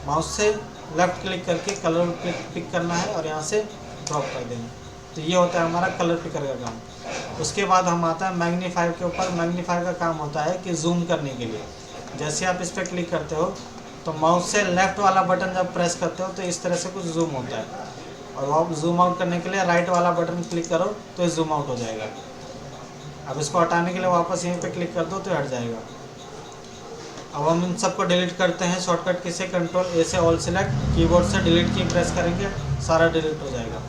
माउस से लेफ्ट क्लिक करके कलर पिक करना है और यहाँ से ड्रॉप कर देना। तो ये होता है हमारा कलर पिकर का काम। उसके बाद हम आता है मैग्नीफायर के ऊपर। मैग्नीफायर का काम होता है कि जूम करने के लिए। जैसे आप इस पर क्लिक करते हो तो माउस से लेफ्ट वाला बटन जब प्रेस करते हो तो इस तरह से कुछ जूम होता है, और आप जूम आउट करने के लिए राइट वाला बटन क्लिक करो तो जूम आउट हो जाएगा। अब इसको हटाने के लिए वापस यहीं पे क्लिक कर दो तो हट जाएगा। अब हम इन सबको डिलीट करते हैं। शॉर्टकट की से कंट्रोल ए से ऑल सेलेक्ट, कीबोर्ड से डिलीट की प्रेस करेंगे, सारा डिलीट हो जाएगा।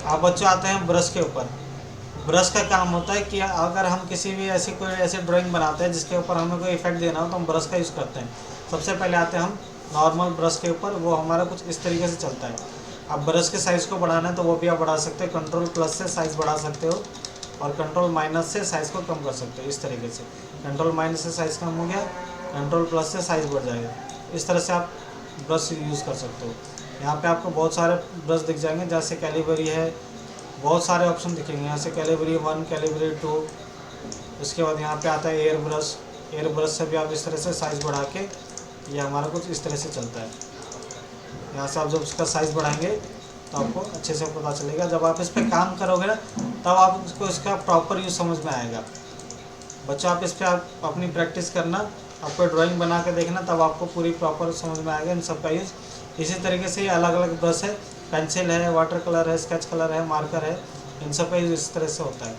अब बच्चों आते हैं ब्रश के ऊपर। ब्रश का काम होता है कि अगर हम किसी भी ऐसी ड्राइंग बनाते हैं जिसके ऊपर हमें कोई इफेक्ट देना हो तो हम ब्रश का यूज़ करते हैं। सबसे पहले आते हैं हम नॉर्मल ब्रश के ऊपर, वो हमारा कुछ इस तरीके से चलता है। अब ब्रश के साइज़ को बढ़ाना है तो वो भी आप बढ़ा सकते हो। कंट्रोल प्लस से साइज़ बढ़ा सकते हो और कंट्रोल माइनस से साइज़ को कम कर सकते हो। इस तरीके से कंट्रोल माइनस से साइज़ कम हो गया, कंट्रोल प्लस से साइज़ बढ़ जाएगा। इस तरह से आप ब्रश यूज़ कर सकते हो। यहाँ पे आपको बहुत सारे ब्रश दिख जाएंगे, जैसे कैलिबरी है, बहुत सारे ऑप्शन दिखेंगे। यहाँ से कैलिबरी 1, कैलिबरी 2, उसके बाद यहाँ पे आता है एयर ब्रश। एयर ब्रश से भी आप इस तरह से साइज़ बढ़ा के, ये हमारा कुछ इस तरह से चलता है। यहाँ से आप जब उसका साइज़ बढ़ाएंगे तो आपको अच्छे से पता चलेगा। जब आप इस पर काम करोगे ना तब आपको इसका प्रॉपर यूज़ समझ में आएगा। बच्चों आप इस पर आप अपनी प्रैक्टिस करना, आपको ड्राइंग बना के देखना, तब आपको पूरी प्रॉपर समझ में आएगा इन सब का यूज़। इसी तरीके से ये अलग अलग ब्रश है, पेंसिल है, वाटर कलर है, स्केच कलर है, मार्कर है, इन सब का यूज़ इस तरह से होता है।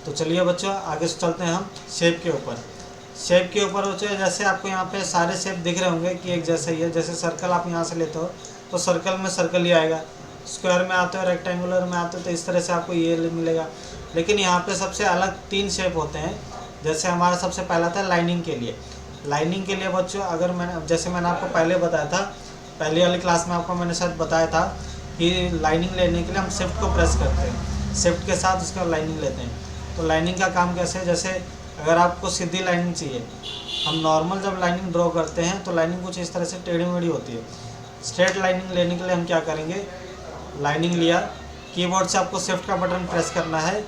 तो चलिए बच्चों आगे से चलते हैं हम शेप के ऊपर। शेप के ऊपर बच्चों जैसे आपको यहाँ पे सारे शेप दिख रहे होंगे कि एक जैसा ही है। जैसे सर्कल आप यहाँ से लेते हो तो सर्कल में सर्कल ही आएगा, स्क्वायर में आते हो, रेक्टेंगुलर में आते हो तो इस तरह से आपको ये मिलेगा। लेकिन यहाँ पे सबसे अलग 3 शेप होते हैं। जैसे हमारा सबसे पहला था लाइनिंग के लिए। लाइनिंग के लिए बच्चों अगर मैंने आपको पहले बताया था, पहली वाली क्लास में आपको मैंने शायद बताया था कि लाइनिंग लेने के लिए हम शिफ्ट को प्रेस करते हैं, शिफ्ट के साथ उसका लाइनिंग लेते हैं। तो लाइनिंग का काम कैसे है, जैसे अगर आपको सीधी लाइनिंग चाहिए, हम नॉर्मल जब लाइनिंग ड्रॉ करते हैं तो लाइनिंग कुछ इस तरह से टेढ़ी मेढ़ी होती है। स्ट्रेट लाइनिंग लेने के लिए हम क्या करेंगे, लाइनिंग लिया, कीबोर्ड से आपको शिफ्ट का बटन प्रेस करना है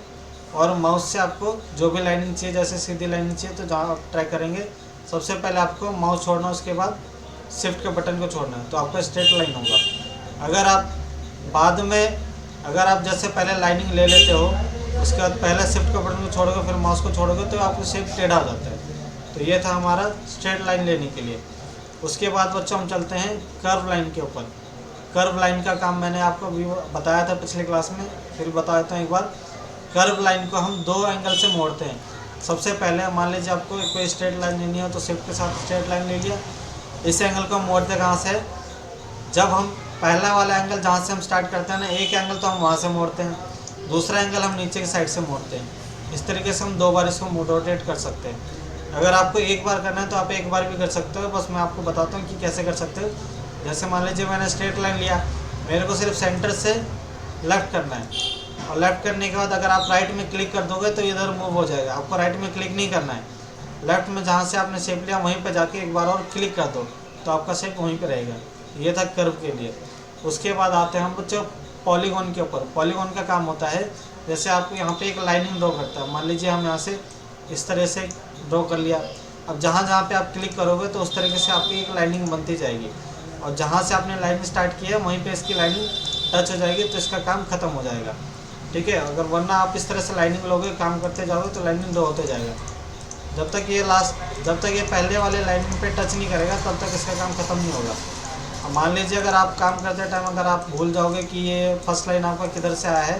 और माउस से आपको जो भी लाइनिंग चाहिए, जैसे सीधी लाइनिंग चाहिए तो जहाँ आप ट्राई करेंगे, सबसे पहले आपको माउस छोड़ना, उसके बाद शिफ्ट के बटन को छोड़ना है तो आपका स्ट्रेट लाइन होगा। अगर आप जैसे पहले लाइनिंग ले लेते हो, उसके बाद पहले शिफ्ट के बटन को छोड़ोगे फिर माउस को छोड़ोगे तो आपको शेप टेढ़ा हो जाता है। तो ये था हमारा स्ट्रेट लाइन लेने के लिए। उसके बाद बच्चों हम चलते हैं कर्व लाइन के ऊपर। कर्व लाइन का काम मैंने आपको भी बताया था पिछले क्लास में, फिर बता देता हूँ एक बार। कर्व लाइन को हम 2 एंगल से मोड़ते हैं। सबसे पहले मान लीजिए आपको कोई स्ट्रेट लाइन लेनी हो तो शिफ्ट के साथ स्ट्रेट लाइन ले लिया। इस एंगल को हम मोड़ते कहाँ से, जब हम पहला वाला एंगल जहाँ से हम स्टार्ट करते हैं ना, एक एंगल तो हम वहाँ से मोड़ते हैं, दूसरा एंगल हम नीचे की साइड से मोड़ते हैं। इस तरीके से हम 2 बार इसको रोटेट कर सकते हैं। अगर आपको एक बार करना है तो आप एक बार भी कर सकते हो, बस मैं आपको बताता हूँ कि कैसे कर सकते हो। जैसे मान लीजिए मैंने स्ट्रेट लाइन लिया, मेरे को सिर्फ सेंटर से लेफ़्ट करना है, और लेफ़्ट करने के बाद अगर आप राइट में क्लिक कर दोगे तो इधर मूव हो जाएगा। आपको राइट में क्लिक नहीं करना है, लेफ़्ट में जहाँ से आपने शेप लिया वहीं पर जाके एक बार और क्लिक कर दो तो आपका शेप वहीं पर रहेगा। ये था कर्व के लिए। उसके बाद आते हैं हम बच्चों पॉलीगॉन के ऊपर। पॉलीगॉन का काम होता है, जैसे आपको यहाँ पे एक लाइनिंग ड्रॉ करता है। मान लीजिए हम यहाँ से इस तरह से ड्रॉ कर लिया। अब जहाँ जहाँ पे आप क्लिक करोगे तो उस तरीके से आपकी एक लाइनिंग बनती जाएगी, और जहाँ से आपने लाइनिंग स्टार्ट किया वहीं पे इसकी लाइनिंग टच हो जाएगी, तो इसका काम ख़त्म हो जाएगा। ठीक है, अगर वरना आप इस तरह से लाइनिंग लोगे, काम करते जाओगे तो लाइनिंग ड्रॉ होते जाएगा। जब तक ये पहले वाले लाइनिंग पे टच नहीं करेगा तब तक इसका काम ख़त्म नहीं होगा। अब मान लीजिए अगर आप काम करते टाइम अगर आप भूल जाओगे कि ये फर्स्ट लाइन आपका किधर से आया है,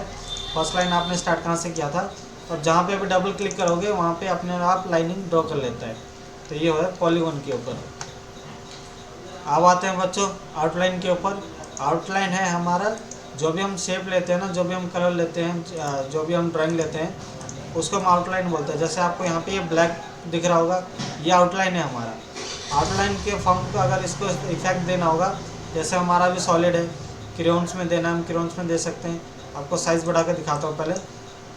फर्स्ट लाइन आपने स्टार्ट कहाँ से किया था, और जहाँ पे भी डबल क्लिक करोगे वहाँ पे अपने आप लाइनिंग ड्रॉ कर लेता है। तो ये है पॉलीगॉन के ऊपर। अब आते हैं बच्चों आउटलाइन के ऊपर। आउटलाइन है हमारा जो भी हम शेप लेते हैं ना, जो भी हम कलर लेते हैं, जो भी हम ड्राइंग लेते हैं, उसको हम आउटलाइन बोलते हैं। जैसे आपको यहाँ पे ये ब्लैक दिख रहा होगा, ये आउटलाइन है हमारा। आउटलाइन के फॉर्म को अगर इसको इफेक्ट देना होगा, जैसे हमारा भी सॉलिड है, क्रेयॉन्स में देना है, हम क्रेयॉन्स में दे सकते हैं। आपको साइज़ बढ़ा कर दिखाता हूँ। पहले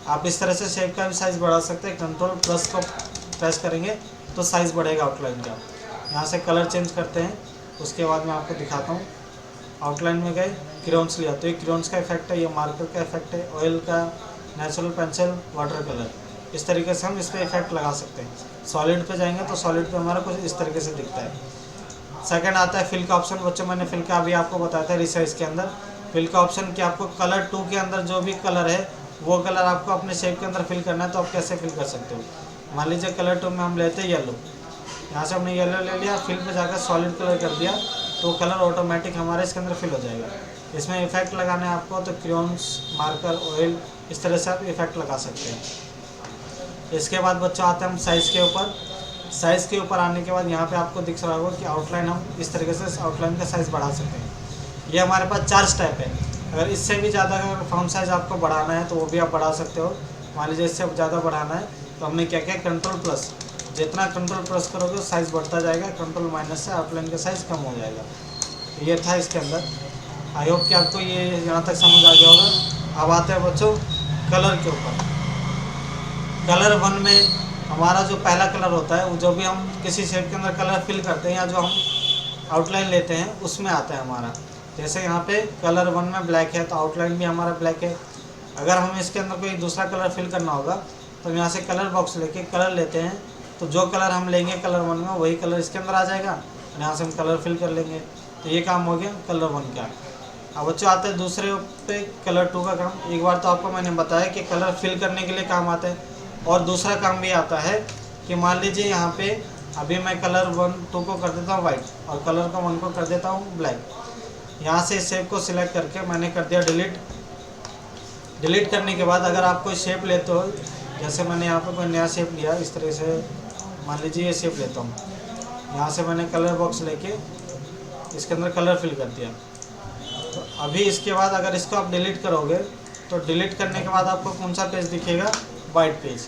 आप इस तरह से शेप का भी साइज़ बढ़ा सकते हैं। कंट्रोल+ को प्रेस करेंगे तो साइज़ बढ़ेगा आउटलाइन का। यहाँ से कलर चेंज करते हैं, उसके बाद मैं आपको दिखाता हूँ। आउटलाइन में गए, क्रेयॉन्स लिया तो ये क्रेयॉन्स का इफेक्ट है, ये मार्कर का इफेक्ट है, ऑयल का, नेचुरल पेंसिल, वाटर कलर। इस तरीके से हम इस पर इफेक्ट लगा सकते हैं। सॉलिड पे जाएंगे तो सॉलिड पे हमारा कुछ इस तरीके से दिखता है। सेकंड आता है फिल का ऑप्शन। बच्चों मैंने फिल का अभी आपको बताया था रिसाइज के अंदर। फिल का ऑप्शन कि आपको कलर 2 के अंदर जो भी कलर है वो कलर आपको अपने शेप के अंदर फिल करना है, तो आप कैसे फिल कर सकते हो। मान लीजिए कलर 2 में हम लेते हैं येलो, यहाँ से हमने येलो ले लिया, फिल पे जाकर सॉलिड कलर कर दिया तो कलर ऑटोमेटिक हमारे इसके अंदर फिल हो जाएगा। इसमें इफेक्ट लगाना है आपको तो क्रेयॉन्स, मार्कर, ऑयल, इस तरह से आप इफेक्ट लगा सकते हैं। इसके बाद बच्चों आते हैं हम साइज़ के ऊपर। साइज़ के ऊपर आने के बाद यहाँ पे आपको दिख रहा होगा कि आउटलाइन हम इस तरीके से आउटलाइन का साइज़ बढ़ा सकते हैं। ये हमारे पास 4 स्टेप है। अगर इससे भी ज़्यादा अगर फॉन्ट साइज़ आपको बढ़ाना है तो वो भी आप बढ़ा सकते हो। मान लीजिए इससे ज़्यादा बढ़ाना है तो हमने क्या किया, कंट्रोल+, जितना कंट्रोल+ करोगे साइज़ बढ़ता जाएगा, कंट्रोल- से आउटलाइन का साइज़ कम हो जाएगा। ये था इसके अंदर। आई होप कि आपको ये यहाँ तक समझ आ गया होगा। अब आते हैं बच्चों कलर के ऊपर। कलर 1 में हमारा जो पहला कलर होता है वो जो भी हम किसी शेप के अंदर कलर फिल करते हैं या जो हम आउटलाइन लेते हैं उसमें आता है हमारा। जैसे यहाँ पे कलर 1 में ब्लैक है तो आउटलाइन भी हमारा ब्लैक है। अगर हमें इसके अंदर कोई दूसरा कलर फिल करना होगा तो हम यहाँ से कलर बॉक्स लेके कलर लेते हैं, तो जो कलर हम लेंगे कलर 1 में वही कलर इसके अंदर आ जाएगा, और यहाँ से हम कलर फिल कर लेंगे। तो ये काम हो गया कलर 1 का। अब बच्चों आते हैं दूसरे पे कलर 2 का काम। एक बार तो आपको मैंने बताया कि कलर फिल करने के लिए काम आता है, और दूसरा काम भी आता है कि मान लीजिए यहाँ पे अभी मैं कलर 2 को कर देता हूँ वाइट और कलर को 1 को कर देता हूँ ब्लैक। यहाँ से इस शेप को सिलेक्ट करके मैंने कर दिया डिलीट। डिलीट करने के बाद अगर आप कोई शेप लेते हो, जैसे मैंने यहाँ पे कोई नया शेप लिया इस तरह से, मान लीजिए ये शेप लेता हूँ, यहाँ से मैंने कलर बॉक्स लेके इसके अंदर कलर फिल कर दिया। तो अभी इसके बाद अगर इसको आप डिलीट करोगे तो डिलीट करने के बाद आपको कौन सा पेज दिखेगा, वाइट पेज।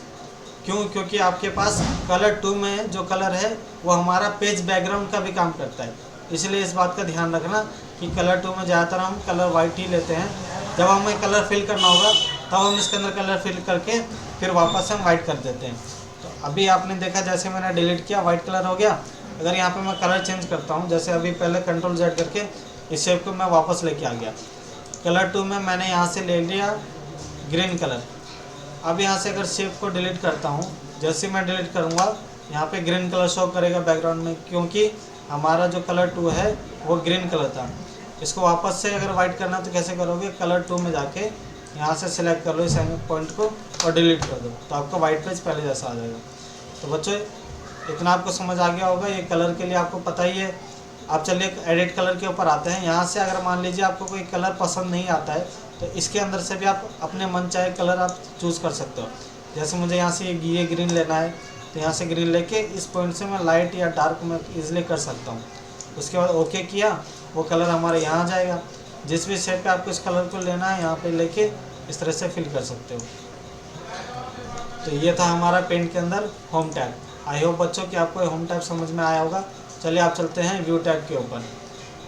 क्यों? क्योंकि आपके पास कलर 2 में जो कलर है वो हमारा पेज बैकग्राउंड का भी काम करता है। इसलिए इस बात का ध्यान रखना कि कलर 2 में ज़्यादातर हम कलर वाइट ही लेते हैं। जब हमें कलर फिल करना होगा तब हम इसके अंदर कलर फिल करके फिर वापस हम वाइट कर देते हैं। तो अभी आपने देखा जैसे मैंने डिलीट किया वाइट कलर हो गया। अगर यहाँ पे मैं कलर चेंज करता हूँ, जैसे अभी पहले कंट्रोल-Z करके इस शेप को मैं वापस लेके आ गया। कलर 2 में मैंने यहाँ से ले लिया ग्रीन कलर। अब यहाँ से अगर शेप को डिलीट करता हूँ, जैसे मैं डिलीट करूँगा यहाँ पे ग्रीन कलर शो करेगा बैकग्राउंड में, क्योंकि हमारा जो कलर 2 है वो ग्रीन कलर था। इसको वापस से अगर वाइट करना तो कैसे करोगे, कलर 2 में जाके यहाँ से सिलेक्ट कर लो इस पॉइंट को और डिलीट कर दो, तो आपका वाइट पेज पहले जैसा आ जाएगा। तो बच्चों इतना आपको समझ आ गया होगा, ये कलर के लिए आपको पता ही है। आप चलिए एडिट कलर के ऊपर आते हैं। यहाँ से अगर मान लीजिए आपको कोई कलर पसंद नहीं आता है तो इसके अंदर से भी आप अपने मन चाहे कलर आप चूज़ कर सकते हो। जैसे मुझे यहाँ से ये ग्रीन लेना है तो यहाँ से ग्रीन लेके इस पॉइंट से मैं लाइट या डार्क में ईजिली कर सकता हूँ। उसके बाद ओके किया, वो कलर हमारे यहाँ आ जाएगा। जिस भी शेप पे आपको इस कलर को लेना है यहाँ पे लेके इस तरह से फिल कर सकते हो। तो ये था हमारा पेंट के अंदर होम टैब। आई होप बच्चों कि आपको होम टैब समझ में आया होगा। चलिए आप चलते हैं व्यू टैब के ऊपर।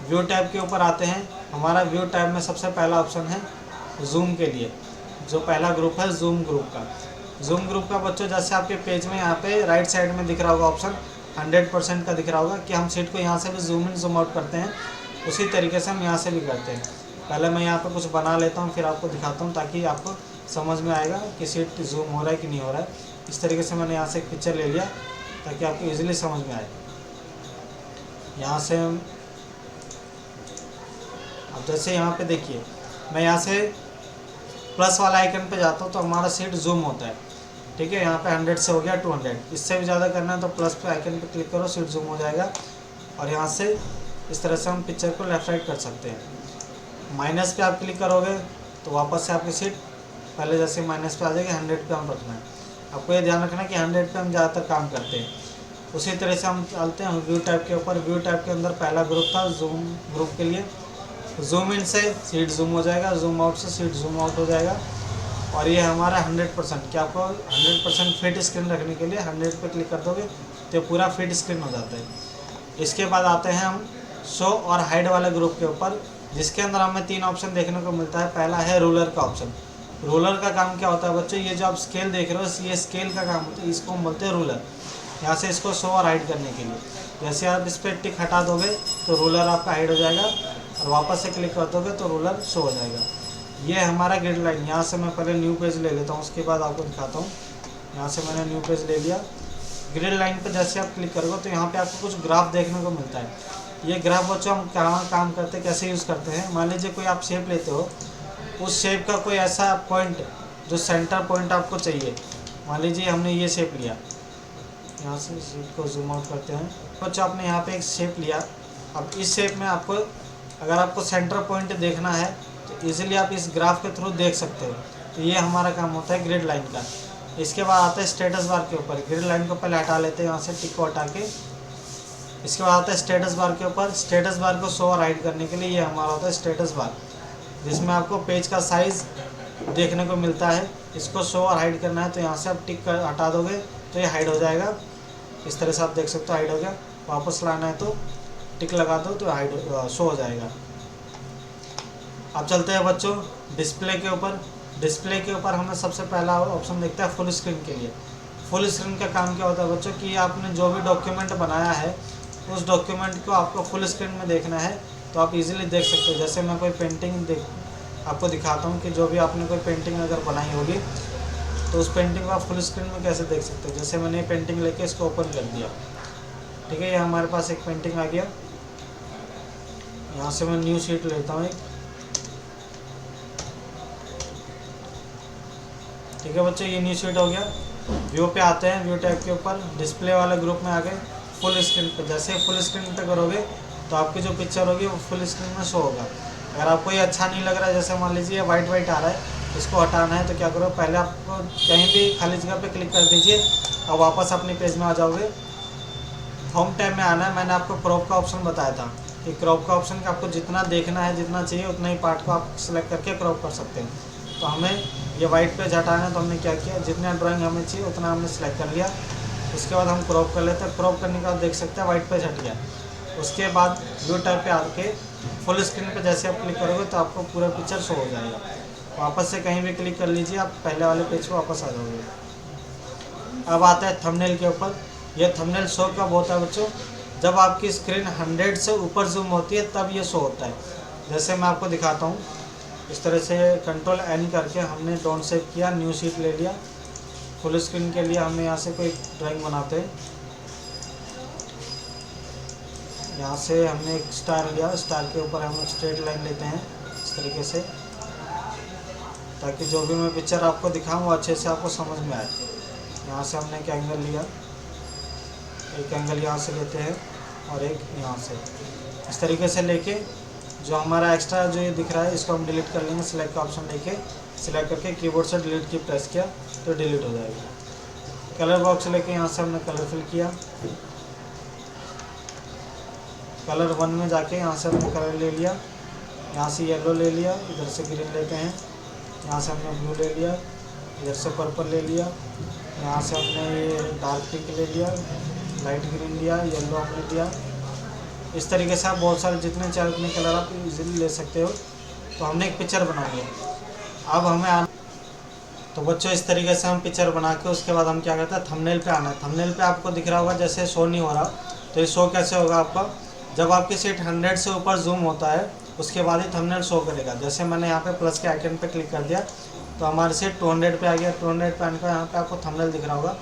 व्यू टैब के ऊपर आते हैं। हमारा व्यू टैब में सबसे पहला ऑप्शन है जूम के लिए। जो पहला ग्रुप है जूम ग्रुप का, जूम ग्रुप का बच्चों जैसे आपके पेज में यहाँ पे राइट साइड में दिख रहा होगा ऑप्शन 100% का दिख रहा होगा कि हम सीट को यहाँ से भी जूम इन जूम आउट करते हैं, उसी तरीके से हम यहाँ से भी करते हैं। पहले मैं यहाँ पे कुछ बना लेता हूँ फिर आपको दिखाता हूँ ताकि आपको समझ में आएगा कि सीट जूम हो रहा है कि नहीं हो रहा है। इस तरीके से मैंने यहाँ से एक पिक्चर ले लिया ताकि आपको ईजिली समझ में आए। यहाँ से अब जैसे यहाँ पे देखिए मैं यहाँ से प्लस वाला आइकन पे जाता हूँ तो हमारा सीट जूम होता है, ठीक है। यहाँ पे 100 से हो गया 200, इससे भी ज़्यादा करना है तो प्लस पे आइकन पे क्लिक करो, सीट जूम हो जाएगा। और यहाँ से इस तरह से हम पिक्चर को लेफ्ट राइट कर सकते हैं। माइनस पे आप क्लिक करोगे तो वापस से आपकी सीट पहले जैसे माइनस पे आ जाएगी, 100 पे हम रखना है। आपको ये ध्यान रखना है कि 100 पे हम ज़्यादातर काम करते हैं। उसी तरह से हम चलते हैं व्यू टाइप के ऊपर। व्यू टाइप के अंदर पहला ग्रुप था जूम ग्रुप के लिए, जूम इन से सीट जूम हो जाएगा, जूम आउट से सीट जूम आउट हो जाएगा। और ये हमारा 100% कि आपको 100% फिट स्क्रीन रखने के लिए 100 पे क्लिक कर दोगे तो पूरा फिट स्क्रीन हो जाता है। इसके बाद आते हैं हम शो और हाइड वाले ग्रुप के ऊपर, जिसके अंदर हमें 3 ऑप्शन देखने को मिलता है। पहला है रूलर का ऑप्शन। रूलर का काम क्या होता है बच्चों, ये जो आप स्केल देख रहे हो ये स्केल का काम होता है, इसको हम बोलते हैं रूलर। यहाँ से इसको शो और हाइड करने के लिए जैसे आप इस पर टिक हटा दोगे तो रूलर आपका हाइड हो जाएगा, और वापस से क्लिक कर दोगे तो रूलर शो हो जाएगा। ये हमारा ग्रिड लाइन। यहाँ से मैं पहले न्यू पेज ले लेता हूँ, उसके बाद आपको दिखाता हूँ। यहाँ से मैंने न्यू पेज ले लिया। ग्रिड लाइन पर जैसे आप क्लिक करोगे तो यहाँ पे आपको कुछ ग्राफ देखने को मिलता है। ये ग्राफ बच्चों हम कहाँ काम करते हैं, कैसे यूज़ करते हैं। मान लीजिए कोई आप शेप लेते हो, उस शेप का कोई ऐसा पॉइंट जो सेंटर पॉइंट आपको चाहिए। मान लीजिए हमने ये शेप लिया, यहाँ से शेप को जूम आउट करते हैं। बच्चों आपने यहाँ पे एक शेप लिया, अब इस शेप में आपको अगर आपको सेंटर पॉइंट देखना है तो इजीली आप इस ग्राफ के थ्रू देख सकते हो। तो ये हमारा काम होता है ग्रिड लाइन का। इसके बाद आता है स्टेटस बार के ऊपर। ग्रिड लाइन को पहले हटा लेते हैं यहाँ से, टिक को हटा के। इसके बाद आता है स्टेटस बार के ऊपर। स्टेटस बार को शो और हाइड करने के लिए ये हमारा होता है स्टेटस बार, जिसमें आपको पेज का साइज़ देखने को मिलता है। इसको शो और हाइड करना है तो यहाँ से आप टिक कर हटा दोगे तो ये हाइड हो जाएगा। इस तरह से आप देख सकते हो हाइड हो गया। वापस लाना है तो टिक लगा दो तो हाइड शो हो जाएगा। अब चलते हैं बच्चों डिस्प्ले के ऊपर। डिस्प्ले के ऊपर हमें सबसे पहला ऑप्शन देखता है फुल स्क्रीन के लिए। फुल स्क्रीन का काम क्या होता है बच्चों कि आपने जो भी डॉक्यूमेंट बनाया है उस डॉक्यूमेंट को आपको फुल स्क्रीन में देखना है तो आप इजीली देख सकते हो। जैसे मैं कोई पेंटिंग आपको दिखाता हूँ कि जो भी आपने कोई पेंटिंग अगर बनाई होगी तो उस पेंटिंग को आप फुल स्क्रीन में कैसे देख सकते हो। जैसे मैंने ये पेंटिंग लेके इसको ओपन कर दिया, ठीक है। ये हमारे पास एक पेंटिंग आ गया। यहाँ से मैं न्यू शीट लेता हूँ एक, ठीक है बच्चों। ये न्यू शीट हो गया। व्यू पे आते हैं, व्यू टाइप के ऊपर डिस्प्ले वाले ग्रुप में आ गए फुल स्क्रीन पे। जैसे फुल स्क्रीन पे करोगे तो आपकी जो पिक्चर होगी वो फुल स्क्रीन में शो होगा। अगर आपको ये अच्छा नहीं लग रहा है, जैसे मान लीजिए वाइट वाइट आ रहा है, इसको हटाना है तो क्या करो, पहले आपको कहीं भी खाली जगह पे क्लिक कर दीजिए और वापस अपने पेज में आ जाओगे। होम टैब में आना है। मैंने आपको क्रॉप का ऑप्शन बताया था कि क्रॉप का ऑप्शन का आपको जितना देखना है, जितना चाहिए उतना ही पार्ट को आप सिलेक्ट करके क्रॉप कर सकते हैं। तो हमें ये वाइट पेज हटाना है तो हमने क्या किया, जितना ड्राइंग हमें चाहिए उतना हमने सेलेक्ट कर लिया। उसके बाद हम क्रॉप कर लेते हैं। क्रॉप करने के बाद देख सकते हैं वाइट पेज हट गया। उसके बाद व्यू टाइप पे आके फुल स्क्रीन पे जैसे आप क्लिक करोगे तो आपको पूरा पिक्चर शो हो जाएगा। वापस से कहीं भी क्लिक कर लीजिए, आप पहले वाले पेज पे वापस आ जाओगे। अब आता है थंबनेल के ऊपर। यह थंबनेल शो कब होता है बच्चों, जब आपकी स्क्रीन 100 से ऊपर जूम होती है तब ये शो होता है। जैसे मैं आपको दिखाता हूँ, इस तरह से कंट्रोल N करके हमने डोंट सेव किया, न्यू शीट ले लिया। फुल स्क्रीन के लिए हमने यहाँ से कोई ड्राइंग बनाते हैं। यहाँ से हमने एक स्टार लिया, स्टार के ऊपर हम एक स्ट्रेट लाइन लेते हैं इस तरीके से, ताकि जो भी मैं पिक्चर आपको दिखाऊँ वो अच्छे से आपको समझ में आए। यहाँ से हमने एक एंगल लिया, एक एंगल यहाँ से लेते हैं और एक यहाँ से, इस तरीके से लेके जो हमारा एक्स्ट्रा जो ये दिख रहा है इसको हम डिलीट कर लेंगे। सिलेक्ट का ऑप्शन लेके सिलेक्ट करके कीबोर्ड से डिलीट की प्रेस किया तो डिलीट हो जाएगा। कलर बॉक्स लेके यहाँ से हमने कलर फिल किया। कलर 1 में जाके यहाँ से हमने कलर ले लिया। यहाँ से येलो ले लिया, इधर से ग्रीन लेते हैं। यहाँ से हमने ब्लू ले लिया, इधर से पर्पल ले लिया। यहाँ से हमने ये डार्क पिंक ले लिया, लाइट ग्रीन लिया, येलो हमने लिया। इस तरीके से आप बहुत सारे जितने चाहे उतने कलर आप इजीली ले सकते हो। तो हमने एक पिक्चर बना लिया। अब हमें तो बच्चों इस तरीके से हम पिक्चर बना के उसके बाद हम क्या करते हैं, थंबनेल पे आना है। थंबनेल पे आपको दिख रहा होगा जैसे शो नहीं हो रहा, तो ये शो कैसे होगा आपका, जब आपकी सीट 100 से ऊपर जूम होता है उसके बाद ही थंबनेल शो करेगा। जैसे मैंने यहाँ पे प्लस के आइकन पे क्लिक कर दिया तो हमारी सीट 200 पे आ गया। 200 पे आने का यहाँ पे आपको थंबनेल दिख रहा होगा।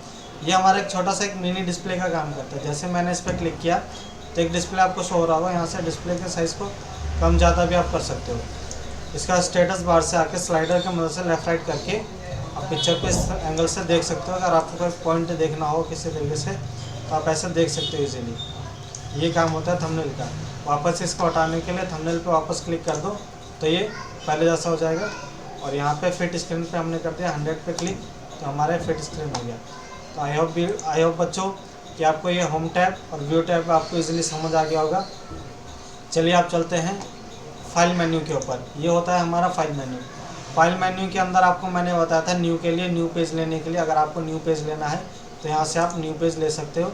ये हमारा एक छोटा सा एक मिनी डिस्प्ले का काम करता है। जैसे मैंने इस पर क्लिक किया तो एक डिस्प्ले आपको शो हो रहा होगा। यहाँ से डिस्प्ले के साइज़ को कम ज़्यादा भी आप कर सकते हो। इसका स्टेटस बार से आके स्लाइडर की मदद से लेफ़्ट राइट करके आप पिक्चर को इस एंगल से देख सकते हो। अगर आपको कोई पॉइंट देखना हो किसी तरीके से तो आप ऐसे देख सकते हो इजीली। ये काम होता है थंबनेल का। वापस इसको हटाने के लिए थंबनेल पे वापस क्लिक कर दो तो ये पहले जैसा हो जाएगा। और यहाँ पे फिट स्क्रीन पे हमने कर दिया 100 पे क्लिक तो हमारे फिट स्क्रीन हो गया। तो आई होप बच्चों कि आपको ये होम टैब और व्यू टैब आपको इजीली समझ आ गया होगा। चलिए आप चलते हैं फाइल मेन्यू के ऊपर। ये होता है हमारा फाइल मेन्यू। फाइल मेन्यू के अंदर आपको मैंने बताया था न्यू के लिए, न्यू पेज लेने के लिए अगर आपको न्यू पेज लेना है तो यहाँ से आप न्यू पेज ले सकते हो।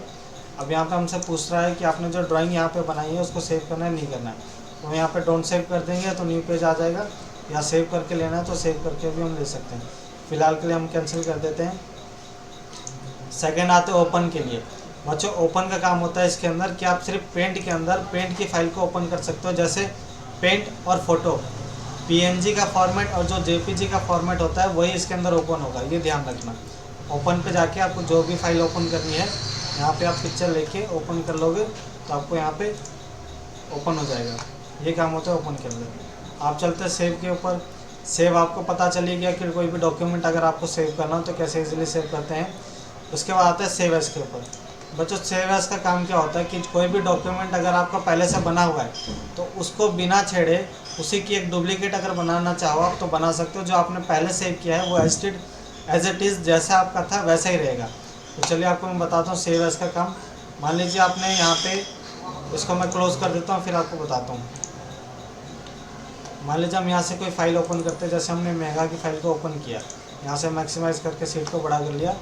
अब यहाँ पे हमसे पूछ रहा है कि आपने जो ड्राइंग यहाँ पे बनाई है उसको सेव करना है नहीं करना है, तो यहाँ पे डोंट सेव कर देंगे तो न्यू पेज आ जाएगा। या सेव करके लेना है तो सेव करके भी हम ले सकते हैं। फ़िलहाल के लिए हम कैंसिल कर देते हैं। सेकेंड आते हैं ओपन के लिए। बच्चों ओपन का काम होता है इसके अंदर कि आप सिर्फ पेंट के अंदर पेंट की फाइल को ओपन कर सकते हो। जैसे पेंट और फोटो PNG का फॉर्मेट और जो JPG का फॉर्मेट होता है वही इसके अंदर ओपन होगा, ये ध्यान रखना। ओपन पे जाके आपको जो भी फाइल ओपन करनी है यहाँ पे आप पिक्चर लेके ओपन कर लोगे तो आपको यहाँ पे ओपन हो जाएगा। ये काम होता है ओपन के अंदर। आप चलते हैं सेव के ऊपर। सेव आपको पता चली गया कि कोई भी डॉक्यूमेंट अगर आपको सेव करना हो तो कैसे इजीली सेव करते हैं। उसके बाद आता है सेव एज के ऊपर। बच्चों सेव एज का काम क्या होता है कि कोई भी डॉक्यूमेंट अगर आपका पहले से बना हुआ है तो उसको बिना छेड़े उसी की एक डुप्लीकेट अगर बनाना चाहो आप तो बना सकते हो। जो आपने पहले सेव किया है वो एज इट इज़ जैसा आपका था वैसा ही रहेगा। तो चलिए आपको मैं बताता हूँ सेव एज का काम। मान लीजिए आपने यहाँ पे, इसको मैं क्लोज कर देता हूँ फिर आपको बताता हूँ। मान लीजिए हम यहाँ से कोई फाइल ओपन करते हैं। जैसे हमने मेघा की फाइल को ओपन किया, यहाँ से मैक्सिमाइज़ करके सीट को बड़ा कर लिया।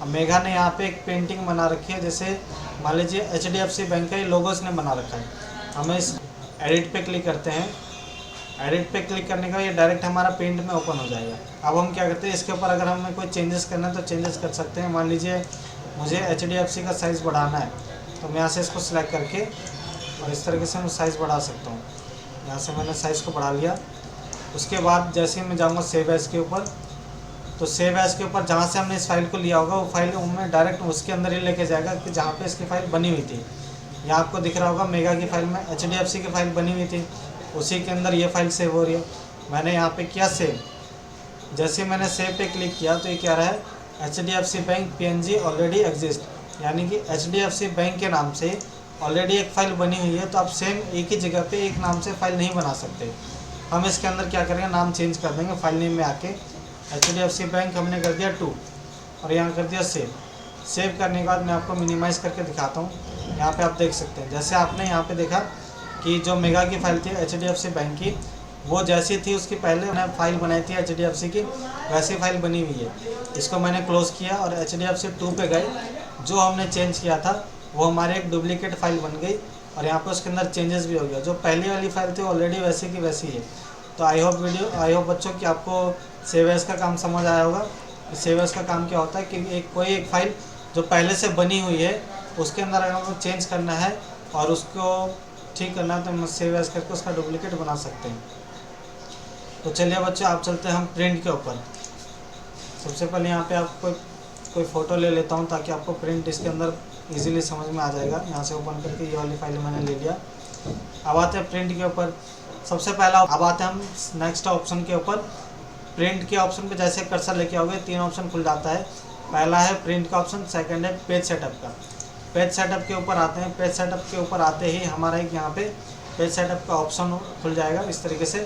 अब मेघा ने यहाँ पे एक पेंटिंग बना रखी है। जैसे मान लीजिए HDFC बैंक का ये लोगो इसने बना रखा है। हमें इस एडिट पे क्लिक करते हैं। एडिट पे क्लिक करने का ये डायरेक्ट हमारा पेंट में ओपन हो जाएगा। अब हम क्या करते हैं इसके ऊपर अगर हमें कोई चेंजेस करना है तो चेंजेस कर सकते हैं। मान लीजिए मुझे HDFC का साइज़ बढ़ाना है तो मैं यहाँ से इसको सिलेक्ट करके और इस तरीके से मैं साइज़ बढ़ा सकता हूँ। यहाँ से मैंने साइज़ को बढ़ा लिया। उसके बाद जैसे ही मैं जाऊँगा सेव एज के ऊपर, तो सेव एज के ऊपर जहाँ से हमने इस फाइल को लिया होगा वो फाइल हमें डायरेक्ट उसके अंदर ही लेके जाएगा कि जहाँ पे इसकी फ़ाइल बनी हुई थी। यहाँ आपको दिख रहा होगा मेगा की फ़ाइल में HDFC की फ़ाइल बनी हुई थी, उसी के अंदर ये फाइल सेव हो रही है। मैंने यहाँ पे किया सेव। जैसे मैंने सेव पे क्लिक किया तो ये क्या रहा है, HDFC bank PNG already exist, यानी कि HDFC बैंक के नाम से ऑलरेडी एक फ़ाइल बनी हुई है। तो आप सेम एक ही जगह पे एक नाम से फ़ाइल नहीं बना सकते। हम इसके अंदर क्या करेंगे, नाम चेंज कर देंगे। फाइल नेम में आके HDFC बैंक हमने कर दिया 2 और यहाँ कर दिया सेव। सेव करने के बाद मैं आपको मिनिमाइज़ करके दिखाता हूँ। यहाँ पे आप देख सकते हैं, जैसे आपने यहाँ पे देखा कि जो मेगा की फ़ाइल थी HDFC बैंक की, वो जैसी थी उसकी पहले मैंने फ़ाइल बनाई थी HDFC की, वैसी फ़ाइल बनी हुई है। इसको मैंने क्लोज़ किया और HDFC 2 पे गए। जो हमने चेंज किया था वो हमारे एक डुप्लीकेट फ़ाइल बन गई और यहाँ पे उसके अंदर चेंजेस भी हो गया। जो पहली वाली फ़ाइल थी ऑलरेडी वैसी की वैसी है। तो आई होप बच्चों कि आपको सेव एज का काम समझ आया होगा। सेव एज का काम क्या होता है कि कोई एक फ़ाइल जो पहले से बनी हुई है उसके अंदर अगर हमको चेंज करना है और उसको ठीक करना है तो हम सेव एज करके उसका डुप्लीकेट बना सकते हैं। तो चलिए बच्चों आप चलते हैं हम प्रिंट के ऊपर। सबसे पहले यहाँ पे आप कोई फ़ोटो ले लेता हूँ ताकि आपको प्रिंट इसके अंदर इजीली समझ में आ जाएगा। यहाँ से ओपन करके ये वाली फाइल मैंने ले लिया। अब आते हैं प्रिंट के ऊपर। सबसे पहला अब आते हैं हम नेक्स्ट ऑप्शन के ऊपर। प्रिंट के ऑप्शन पे जैसे कर्सर लेके आओगे 3 ऑप्शन खुल जाता है। पहला है प्रिंट का ऑप्शन, सेकंड है पेज सेटअप का। पेज सेटअप के ऊपर आते हैं। पेज सेटअप के ऊपर आते ही हमारा एक यहाँ पे पेज सेटअप का ऑप्शन खुल जाएगा इस तरीके से।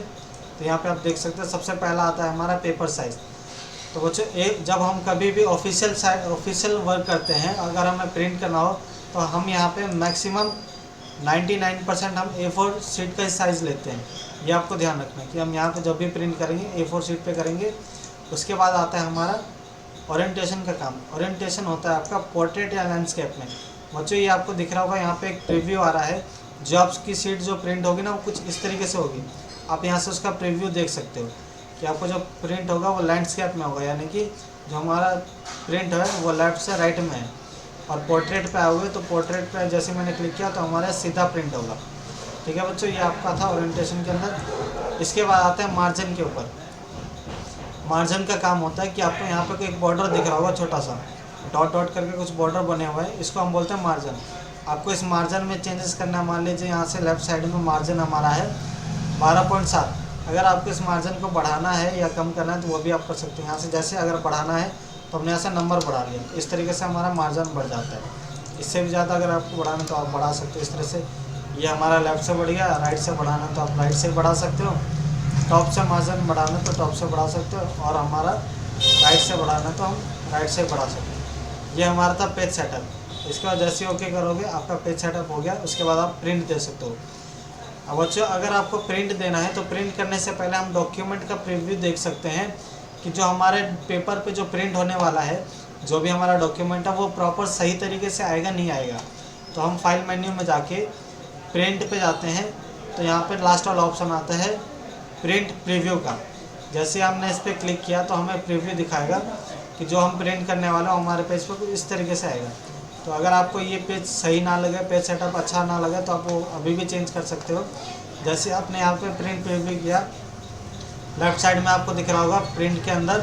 तो यहाँ पे आप देख सकते हैं सबसे पहला आता है हमारा पेपर साइज़। तो बच्चों जब हम कभी भी ऑफिशियल वर्क करते हैं, अगर हमें प्रिंट करना हो तो हम यहाँ पे मैक्सिमम 99% हम A4 शीट का ही साइज़ लेते हैं। ये आपको ध्यान रखना है कि हम यहाँ पे जब भी प्रिंट करेंगे A4 शीट पे करेंगे। उसके बाद आता है हमारा ओरिएंटेशन का काम। ओरिएंटेशन होता है आपका पोर्ट्रेट या लैंडस्केप में। बच्चों ये आपको दिख रहा होगा यहाँ पे एक प्रीव्यू आ रहा है। जॉब्स की शीट जो प्रिंट होगी ना वो कुछ इस तरीके से होगी। आप यहाँ से उसका प्रीव्यू देख सकते हो। कि आपको जो प्रिंट होगा वो लैंडस्केप में होगा, यानी कि जो हमारा प्रिंट है वो लेफ़्ट से राइट में है। और पोर्ट्रेट पे आओगे तो पोर्ट्रेट पे जैसे मैंने क्लिक किया तो हमारा सीधा प्रिंट होगा। ठीक है बच्चों, ये आपका था ओरिएंटेशन के अंदर। इसके बाद आते हैं मार्जिन के ऊपर। मार्जिन का काम होता है कि आपको यहाँ पे कोई एक बॉर्डर दिख रहा होगा, छोटा सा डॉट डॉट करके कुछ बॉर्डर बने हुए हैं, इसको हम बोलते हैं मार्जिन। आपको इस मार्जिन में चेंजेस करना है। मान लीजिए यहाँ से लेफ़्ट साइड में मार्जिन हमारा है 12.7। अगर आपको इस मार्जिन को बढ़ाना है या कम करना है तो वो भी आप कर सकते हैं। यहाँ से जैसे अगर बढ़ाना है तो हमने यहाँ से नंबर बढ़ा लिया, इस तरीके से हमारा मार्जिन बढ़ जाता है। इससे भी ज़्यादा अगर आपको बढ़ाना तो आप बढ़ा सकते हो इस तरह से। ये हमारा लेफ़्ट से बढ़ गया, राइट से बढ़ाना तो आप राइट से बढ़ा सकते हो, टॉप से मार्जिन बढ़ाना तो टॉप से बढ़ा सकते हो, और हमारा राइट से बढ़ाना तो हम राइट से बढ़ा सकते हैं। ये हमारा था पेज सेटअप। इसके बाद जैसे ओके करोगे आपका पेज सेटअप हो गया। उसके बाद आप प्रिंट दे सकते हो। अब बच्चों अगर आपको प्रिंट देना है तो प्रिंट करने से पहले हम डॉक्यूमेंट का प्रीव्यू देख सकते हैं कि जो हमारे पेपर पे जो प्रिंट होने वाला है, जो भी हमारा डॉक्यूमेंट है वो प्रॉपर सही तरीके से आएगा नहीं आएगा। तो हम फाइल मेन्यू में जाके प्रिंट पे जाते हैं तो यहाँ पे लास्ट वाला ऑप्शन आता है प्रिंट प्रीव्यू का। जैसे हमने इस पर क्लिक किया तो हमें प्रीव्यू दिखाएगा कि जो हम प्रिंट करने वाले हैं हमारे पेज पर इस तरीके से आएगा। तो अगर आपको ये पेज सही ना लगे, पेज सेटअप अच्छा ना लगे, तो आप वो अभी भी चेंज कर सकते हो। जैसे आपने यहाँ पे प्रिंट प्रीव्यू किया, लेफ़्ट साइड में आपको दिख रहा होगा प्रिंट के अंदर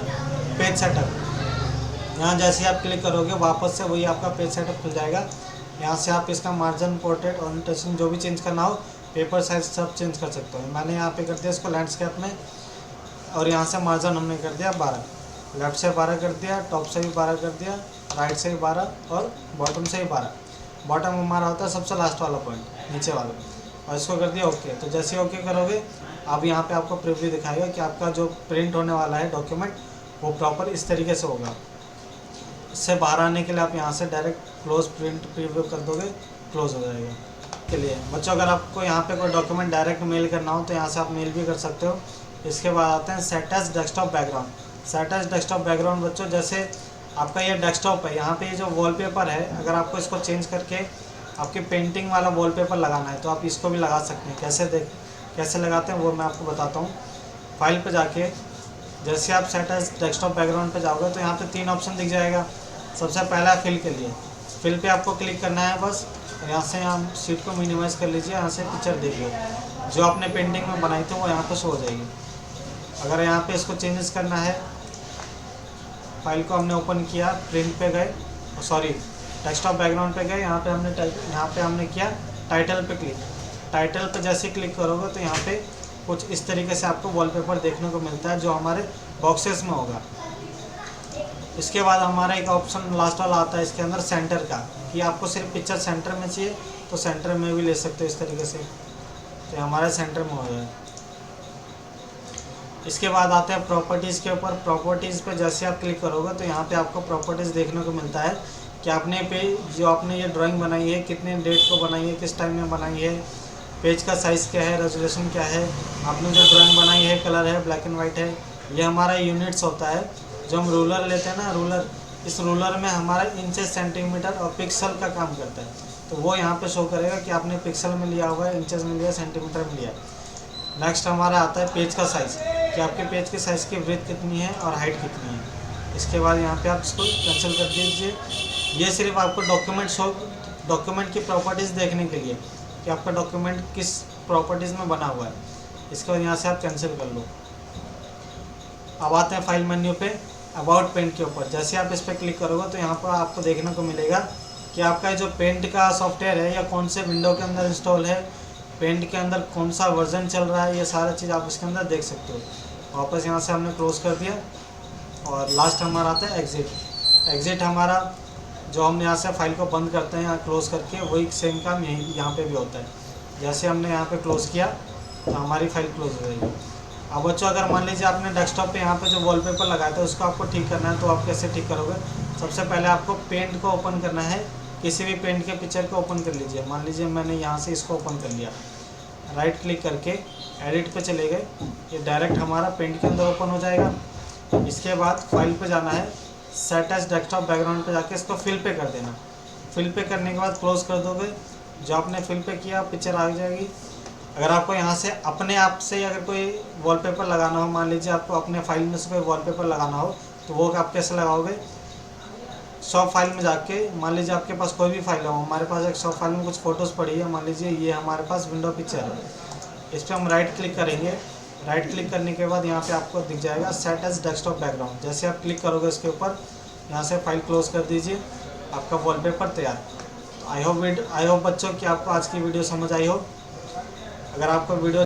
पेज सेटअप। यहाँ जैसे आप क्लिक करोगे वापस से वही आपका पेज सेटअप खुल जाएगा। यहाँ से आप इसका मार्जिन, पोर्ट्रेट, ओरिएंटेशन जो भी चेंज करना हो, पेपर साइज सब चेंज कर सकते हो। मैंने यहाँ पे कर दिया इसको लैंडस्केप में, और यहाँ से मार्जिन हमने कर दिया 12, लेफ़्ट से 12 कर दिया, टॉप से भी 12 कर दिया, राइट से भी 12 और बॉटम से भी 12। बॉटम हमारा होता है सबसे लास्ट वाला पॉइंट, नीचे वाला, और इसको कर दिया ओके। तो जैसे ओके करोगे अब यहाँ पे आपको प्रीव्यू दिखाएगा कि आपका जो प्रिंट होने वाला है डॉक्यूमेंट वो प्रॉपर इस तरीके से होगा। इससे बाहर आने के लिए आप यहाँ से डायरेक्ट क्लोज प्रिंट प्रीव्यू कर दोगे, क्लोज हो जाएगा। के लिए बच्चों अगर आपको यहाँ पे कोई डॉक्यूमेंट डायरेक्ट मेल करना हो तो यहाँ से आप मेल भी कर सकते हो। इसके बाद आते हैं set as desktop background. Set as desktop background बच्चों, जैसे आपका ये डेस्कटॉप है, यहाँ पे ये जो वॉलपेपर है, अगर आपको इसको चेंज करके आपकी पेंटिंग वाला वॉलपेपर लगाना है तो आप इसको भी लगा सकते हैं। कैसे लगाते हैं वो मैं आपको बताता हूँ। फाइल पे जाके जैसे आप सेट एज डेस्कटॉप बैकग्राउंड पे जाओगे तो यहाँ पे 3 ऑप्शन दिख जाएगा। सबसे पहला फिल के लिए, फिल पे आपको क्लिक करना है बस। यहाँ से हम सीट को मिनिमाइज़ कर लीजिए, यहाँ से पिक्चर देखिए जो आपने पेंटिंग में बनाई थी वो यहाँ पर शो हो जाएगी। अगर यहाँ पे इसको चेंजेस करना है, फाइल को हमने ओपन किया, प्रिंट पे गए, सॉरी डेस्कटॉप बैकग्राउंड पे गए, यहाँ पे हमने किया टाइटल पे क्लिक। टाइटल पे जैसे क्लिक करोगे तो यहाँ पे कुछ इस तरीके से आपको वॉलपेपर देखने को मिलता है जो हमारे बॉक्सेस में होगा। इसके बाद हमारा एक ऑप्शन लास्ट वाला आता है इसके अंदर सेंटर का, कि आपको सिर्फ पिक्चर सेंटर में चाहिए तो सेंटर में भी ले सकते हो इस तरीके से, तो हमारे सेंटर में हो जाए। इसके बाद आते हैं प्रॉपर्टीज़ के ऊपर। प्रॉपर्टीज़ पे जैसे आप क्लिक करोगे तो यहाँ पे आपको प्रॉपर्टीज़ देखने को मिलता है कि आपने जो आपने ये ड्राइंग बनाई है कितने डेट को बनाई है, किस टाइम में बनाई है, पेज का साइज़ क्या है, रेजोल्यूशन क्या है, आपने जो ड्राइंग बनाई है कलर है, ब्लैक एंड वाइट है। ये हमारा यूनिट्स होता है। जो हम रूलर लेते हैं ना, रूलर, इस रूलर में हमारा इंचेस, सेंटीमीटर और पिक्सल का काम करता है, तो वो यहाँ पे शो करेगा कि आपने पिक्सल में लिया हुआ है, इंचेस में लिया, सेंटीमीटर में लिया। नेक्स्ट हमारा आता है पेज का साइज़, कि आपके पेज के साइज़ की ब्रेथ कितनी है और हाइट कितनी है। इसके बाद यहाँ पे आप इसको कैंसिल कर दीजिए। ये सिर्फ आपको डॉक्यूमेंट की प्रॉपर्टीज़ देखने के लिए कि आपका डॉक्यूमेंट किस प्रॉपर्टीज़ में बना हुआ है। इसके बाद यहाँ से आप कैंसिल कर लो। अब आते हैं फाइल मेन्यू पे, अबाउट पेंट के ऊपर। जैसे आप इस पर क्लिक करोगे तो यहाँ पर आपको देखने को मिलेगा कि आपका जो पेंट का सॉफ्टवेयर है या कौन से विंडो के अंदर इंस्टॉल है, पेंट के अंदर कौन सा वर्जन चल रहा है, ये सारा चीज़ आप इसके अंदर देख सकते हो। वापस यहाँ से हमने क्लोज़ कर दिया और लास्ट हमारा आता है एग्ज़िट। एग्ज़िट हमारा जो हम यहाँ से फाइल को बंद करते हैं या क्लोज़ करके, वही सेम काम यहाँ पे भी होता है। जैसे हमने यहाँ पे क्लोज़ किया तो हमारी फाइल क्लोज़ हो जाएगी। अब बच्चों अगर मान लीजिए आपने डेस्कटॉप पे यहाँ पे जो वॉलपेपर लगाया था उसको आपको ठीक करना है, तो आप कैसे ठीक करोगे? सबसे पहले आपको पेंट को ओपन करना है। किसी भी पेंट के पिक्चर को ओपन कर लीजिए। मान लीजिए मैंने यहाँ से इसको ओपन कर लिया, राइट क्लिक करके एडिट पे चले गए, ये डायरेक्ट हमारा पेंट के अंदर ओपन हो जाएगा। इसके बाद फाइल पे जाना है, सेट एज डेस्कटॉप बैकग्राउंड पे जाके इसको फिल पे कर देना। फिल पे करने के बाद क्लोज कर दोगे, जो आपने फिल पे किया पिक्चर आ जाएगी। अगर आपको यहाँ से अपने आप से अगर कोई वॉलपेपर लगाना हो, मान लीजिए आपको अपने फाइल में से कोई वॉलपेपर लगाना हो, तो वो आप कैसे लगाओगे? शॉप फाइल में जाके, मान लीजिए आपके पास कोई भी फाइल हो, हमारे पास एक शॉप फाइल में कुछ फ़ोटोज़ पड़ी है, मान लीजिए ये हमारे पास विंडो पिक्चर है। इस पर हम राइट क्लिक करेंगे। राइट क्लिक करने के बाद यहाँ पे आपको दिख जाएगा सेट एज डेस्कटॉप बैकग्राउंड। जैसे आप क्लिक करोगे इसके ऊपर, यहाँ से फाइल क्लोज कर दीजिए, आपका वॉलपेपर तैयार। आई होप बच्चों कि आपको आज की वीडियो समझ आई हो। अगर आपको वीडियो